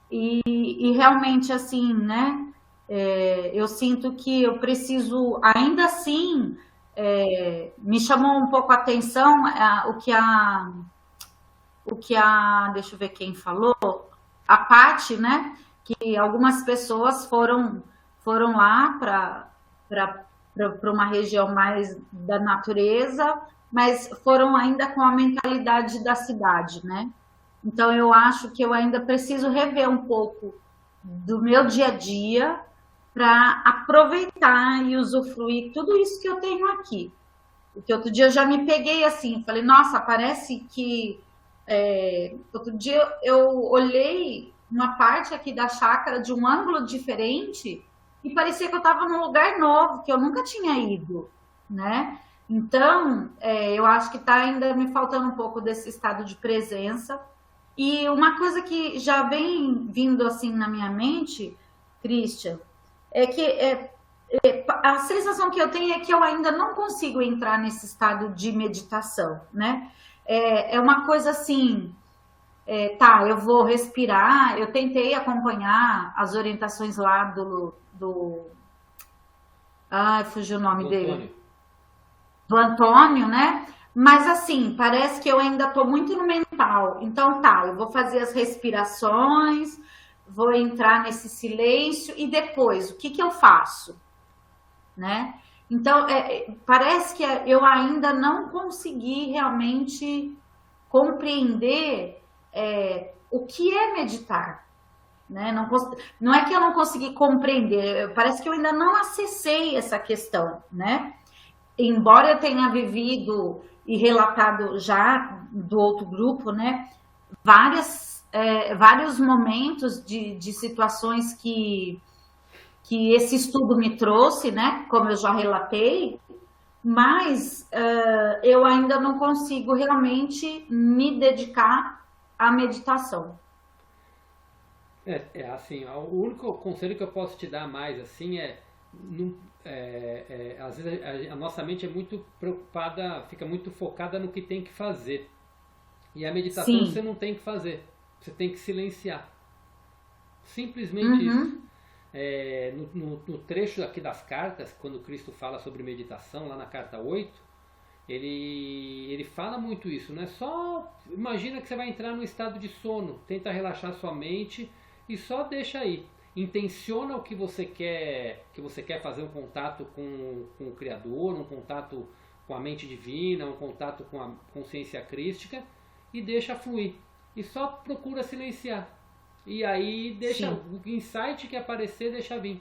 E realmente, assim, né, eu sinto que eu preciso, ainda assim, me chamou um pouco a atenção deixa eu ver quem falou, a Paty, né, que algumas pessoas foram lá para uma região mais da natureza, mas foram ainda com a mentalidade da cidade, né? Então, eu acho que eu ainda preciso rever um pouco do meu dia a dia para aproveitar e usufruir tudo isso que eu tenho aqui. Porque outro dia eu já me peguei assim, falei, nossa, parece que... outro dia eu olhei uma parte aqui da chácara de um ângulo diferente e parecia que eu estava num lugar novo, que eu nunca tinha ido, né? Então, eu acho que está ainda me faltando um pouco desse estado de presença. E uma coisa que já vem vindo assim na minha mente, Cristian, é que a sensação que eu tenho é que eu ainda não consigo entrar nesse estado de meditação, né? É uma coisa assim, eu vou respirar. Eu tentei acompanhar as orientações lá fugiu o nome dele. Do Antônio, né? Mas assim, parece que eu ainda estou muito no mental. Então eu vou fazer as respirações, vou entrar nesse silêncio e depois, o que eu faço? Né? Então, parece que eu ainda não consegui realmente compreender o que é meditar. Né? Não é que eu não consegui compreender, parece que eu ainda não acessei essa questão, né? Embora eu tenha vivido e relatado já do outro grupo, né, vários momentos de situações que esse estudo me trouxe, né, como eu já relatei, mas eu ainda não consigo realmente me dedicar à meditação. Assim, o único conselho que eu posso te dar mais assim às vezes a nossa mente é muito preocupada, fica muito focada no que tem que fazer. E a meditação você não tem que fazer, você tem que silenciar. Simplesmente isso. no trecho aqui das cartas, quando Cristo fala sobre meditação, lá na carta 8, ele fala muito isso, né? Só imagina que você vai entrar num estado de sono, tenta relaxar sua mente e só deixa aí. Intenciona o que você quer fazer, um contato com o Criador, um contato com a mente divina, um contato com a consciência crística, e deixa fluir. E só procura silenciar. E aí deixa o insight que aparecer, deixa vir.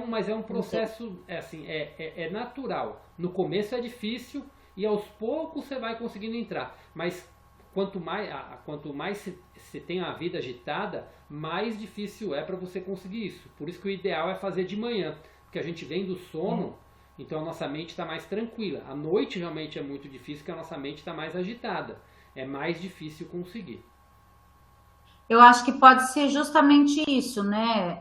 Mas é um processo, é natural. No começo é difícil e aos poucos você vai conseguindo entrar. Mas quanto mais você tem a vida agitada, mais difícil é para você conseguir isso. Por isso que o ideal é fazer de manhã, porque a gente vem do sono, então a nossa mente está mais tranquila. À noite realmente é muito difícil, porque a nossa mente está mais agitada. É mais difícil conseguir. Eu acho que pode ser justamente isso, né?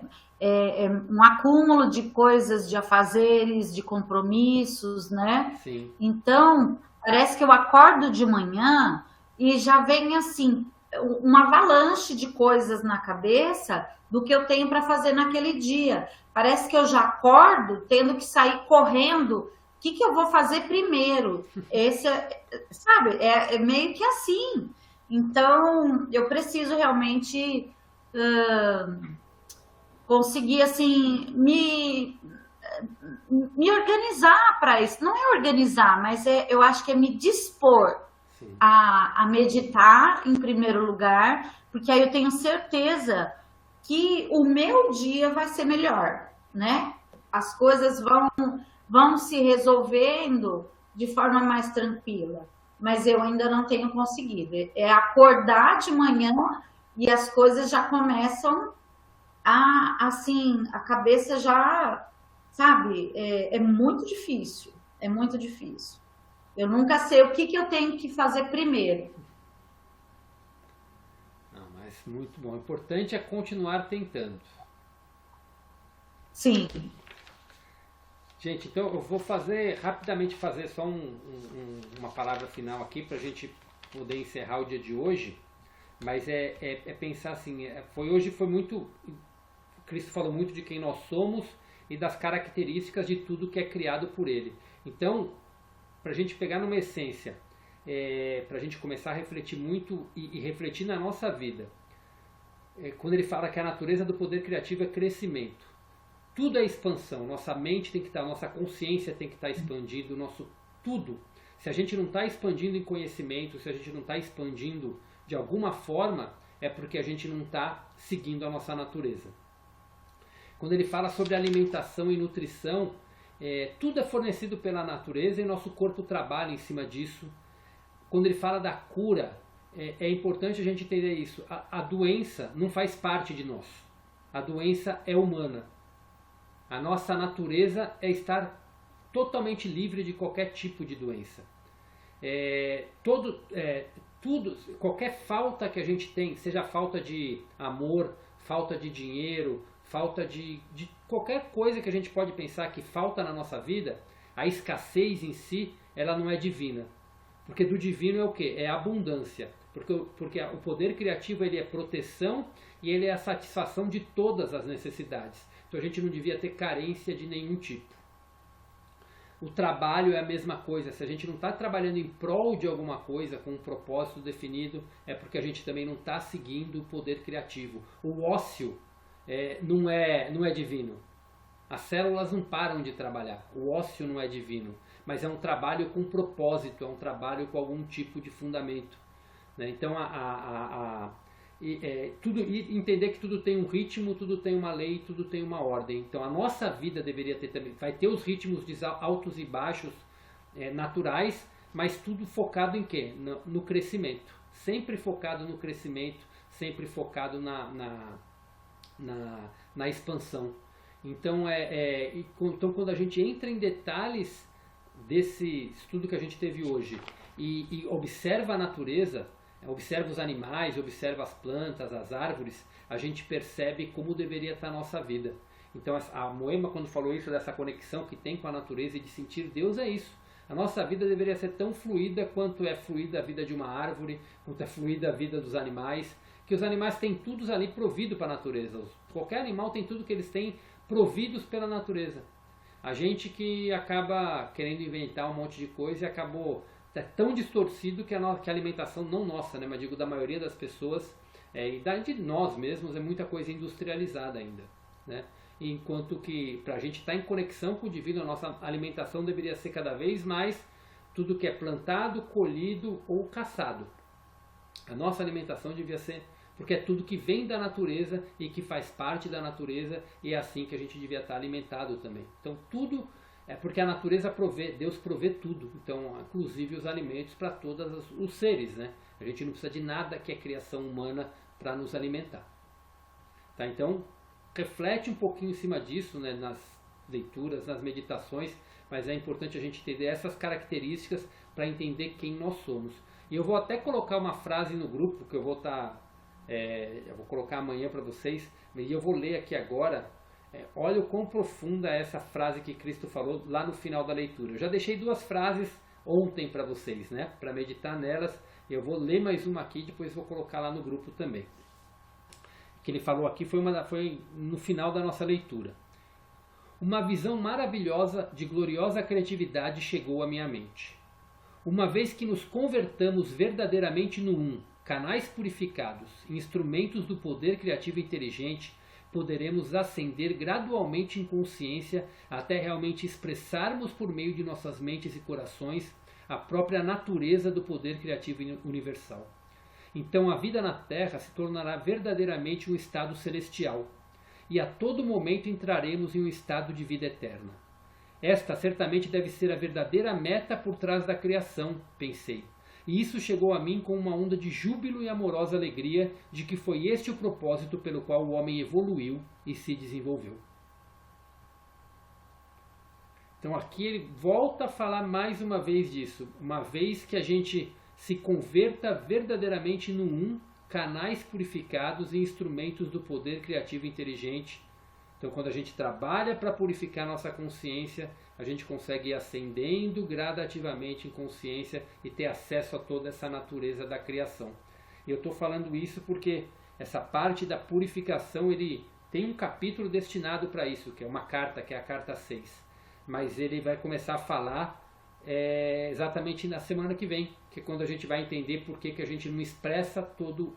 Um acúmulo de coisas, de afazeres, de compromissos, né? Sim. Então, parece que eu acordo de manhã e já vem assim, uma avalanche de coisas na cabeça do que eu tenho para fazer naquele dia. Parece que eu já acordo tendo que sair correndo. O que eu vou fazer primeiro? Sabe, é meio que assim. Então, eu preciso realmente conseguir, assim, me organizar para isso. Não é organizar, mas eu acho que é me dispor a meditar em primeiro lugar, porque aí eu tenho certeza que o meu dia vai ser melhor, né? As coisas vão se resolvendo de forma mais tranquila. Mas eu ainda não tenho conseguido. É acordar de manhã e as coisas já começam a cabeça já, sabe, é muito difícil. É muito difícil. Eu nunca sei o que eu tenho que fazer primeiro. Não, mas muito bom. O importante é continuar tentando. Sim. Gente, então eu vou rapidamente fazer só uma palavra final aqui para a gente poder encerrar o dia de hoje. Mas é pensar assim, hoje foi muito... Cristo falou muito de quem nós somos e das características de tudo que é criado por Ele. Então, para a gente pegar numa essência, para a gente começar a refletir muito e refletir na nossa vida, quando ele fala que a natureza do poder criativo é crescimento, tudo é expansão, nossa mente tem que estar, nossa consciência tem que estar expandindo, nosso tudo. Se a gente não está expandindo em conhecimento, se a gente não está expandindo de alguma forma, é porque a gente não está seguindo a nossa natureza. Quando ele fala sobre alimentação e nutrição, tudo é fornecido pela natureza e nosso corpo trabalha em cima disso. Quando ele fala da cura, é importante a gente entender isso. A doença não faz parte de nós. A doença é humana. A nossa natureza é estar totalmente livre de qualquer tipo de doença. Qualquer falta que a gente tem, seja falta de amor, falta de dinheiro, falta de qualquer coisa que a gente pode pensar que falta na nossa vida, a escassez em si, ela não é divina. Porque do divino é o quê? É abundância. Porque o poder criativo ele é proteção e ele é a satisfação de todas as necessidades. Então a gente não devia ter carência de nenhum tipo. O trabalho é a mesma coisa. Se a gente não está trabalhando em prol de alguma coisa, com um propósito definido, é porque a gente também não está seguindo o poder criativo. O ócio não é divino. As células não param de trabalhar. O ócio não é divino. Mas é um trabalho com propósito, é um trabalho com algum tipo de fundamento. Né? Então, entender que tudo tem um ritmo, tudo tem uma lei, tudo tem uma ordem. Então, a nossa vida deveria ter também, vai ter os ritmos de altos e baixos naturais, mas tudo focado em quê? No crescimento. Sempre focado no crescimento, sempre focado na expansão. Então, então, quando a gente entra em detalhes desse estudo que a gente teve hoje e observa a natureza, observa os animais, observa as plantas, as árvores, a gente percebe como deveria estar a nossa vida. Então a Moema, quando falou isso, dessa conexão que tem com a natureza e de sentir Deus, é isso. A nossa vida deveria ser tão fluida quanto é fluida a vida de uma árvore, quanto é fluida a vida dos animais. que os animais têm tudo ali provido para a natureza. Qualquer animal tem tudo que eles têm providos pela natureza. A gente que acaba querendo inventar um monte de coisa e acabou tão distorcido que a alimentação, não nossa, né, mas digo da maioria das pessoas, e de nós mesmos, é muita coisa industrializada ainda, né? Enquanto que para a gente estar em conexão com o divino, a nossa alimentação deveria ser cada vez mais tudo que é plantado, colhido ou caçado. A nossa alimentação devia ser, porque é tudo que vem da natureza e que faz parte da natureza, e é assim que a gente devia estar alimentado também. Então tudo é porque a natureza provê, Deus provê tudo, então inclusive os alimentos para todos os seres, né? A gente não precisa de nada que é criação humana para nos alimentar. Tá? Então reflete um pouquinho em cima disso, né, nas leituras, nas meditações, mas é importante a gente entender essas características para entender quem nós somos. E eu vou até colocar uma frase no grupo que eu vou eu vou colocar amanhã para vocês, e eu vou ler aqui agora. Olha o quão profunda é essa frase que Cristo falou lá no final da leitura. Eu já deixei 2 frases ontem para vocês, né, para meditar nelas. Eu vou ler mais uma aqui, depois vou colocar lá no grupo também. O que ele falou aqui foi no final da nossa leitura. Uma visão maravilhosa de gloriosa criatividade chegou à minha mente. Uma vez que nos convertamos verdadeiramente no Um, canais purificados, instrumentos do poder criativo inteligente, poderemos ascender gradualmente em consciência até realmente expressarmos por meio de nossas mentes e corações a própria natureza do poder criativo universal. Então a vida na Terra se tornará verdadeiramente um estado celestial, e a todo momento entraremos em um estado de vida eterna. Esta certamente deve ser a verdadeira meta por trás da criação, pensei. E isso chegou a mim com uma onda de júbilo e amorosa alegria de que foi este o propósito pelo qual o homem evoluiu e se desenvolveu. Então aqui ele volta a falar mais uma vez disso. Uma vez que a gente se converta verdadeiramente no Um, canais purificados e instrumentos do poder criativo inteligente. Então quando a gente trabalha para purificar nossa consciência, a gente consegue ir ascendendo gradativamente em consciência e ter acesso a toda essa natureza da criação. E eu estou falando isso porque essa parte da purificação, ele tem um capítulo destinado para isso, que é uma carta, que é a carta 6. Mas ele vai começar a falar exatamente na semana que vem, que é quando a gente vai entender por que a gente não expressa todo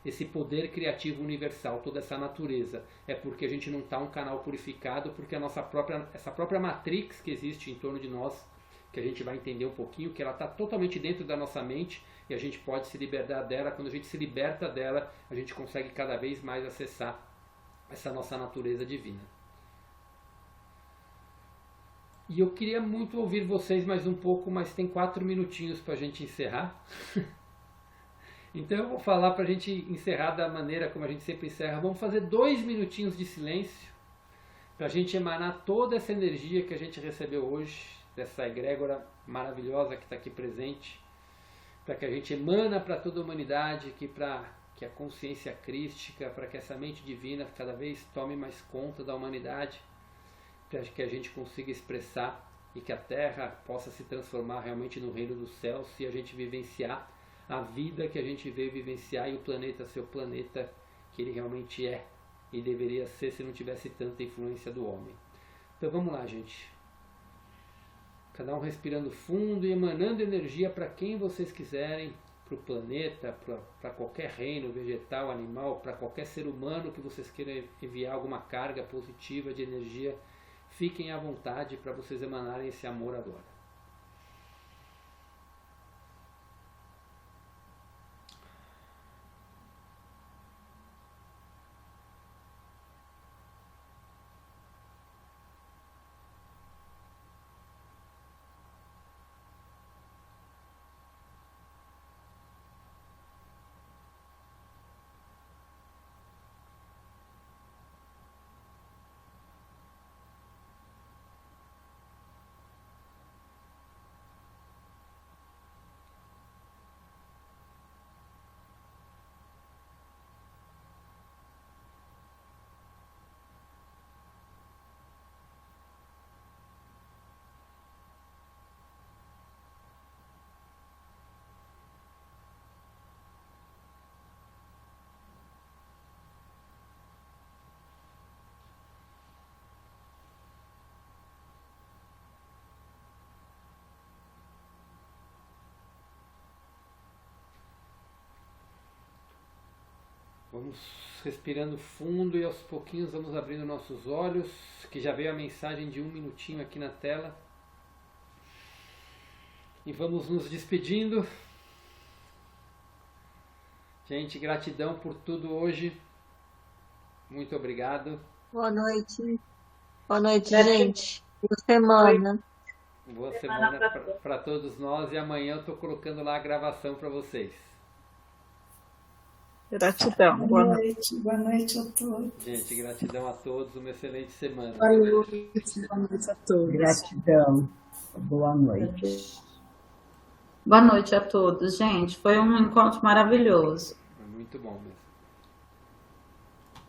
esse poder criativo universal, toda essa natureza. É porque a gente não está um canal purificado, porque essa própria matrix que existe em torno de nós, que a gente vai entender um pouquinho, que ela está totalmente dentro da nossa mente e a gente pode se libertar dela. Quando a gente se liberta dela, a gente consegue cada vez mais acessar essa nossa natureza divina. E eu queria muito ouvir vocês mais um pouco, mas tem 4 minutinhos para a gente encerrar. Então eu vou falar para a gente encerrar da maneira como a gente sempre encerra. Vamos fazer 2 minutinhos de silêncio para a gente emanar toda essa energia que a gente recebeu hoje, dessa egrégora maravilhosa que está aqui presente, para que a gente emana para toda a humanidade, para que a consciência crística, para que essa mente divina cada vez tome mais conta da humanidade, para que a gente consiga expressar e que a Terra possa se transformar realmente no reino dos céus, se a gente vivenciar a vida que a gente veio vivenciar e o planeta ser o planeta que ele realmente é e deveria ser se não tivesse tanta influência do homem. Então vamos lá, gente. Cada um respirando fundo e emanando energia para quem vocês quiserem, para o planeta, para qualquer reino, vegetal, animal, para qualquer ser humano que vocês queiram enviar alguma carga positiva de energia. Fiquem à vontade para vocês emanarem esse amor agora. Vamos respirando fundo e aos pouquinhos vamos abrindo nossos olhos, que já veio a mensagem de 1 minutinho aqui na tela. E vamos nos despedindo. Gente, gratidão por tudo hoje. Muito obrigado. Boa noite. Boa noite, gente. Boa semana. Boa semana para todos nós. E amanhã eu estou colocando lá a gravação para vocês. Gratidão. Boa noite. Boa noite a todos. Gente, gratidão a todos. Uma excelente semana. Boa noite a todos. Gratidão. Boa noite. Boa noite a todos, gente. Foi um encontro maravilhoso. Muito bom mesmo.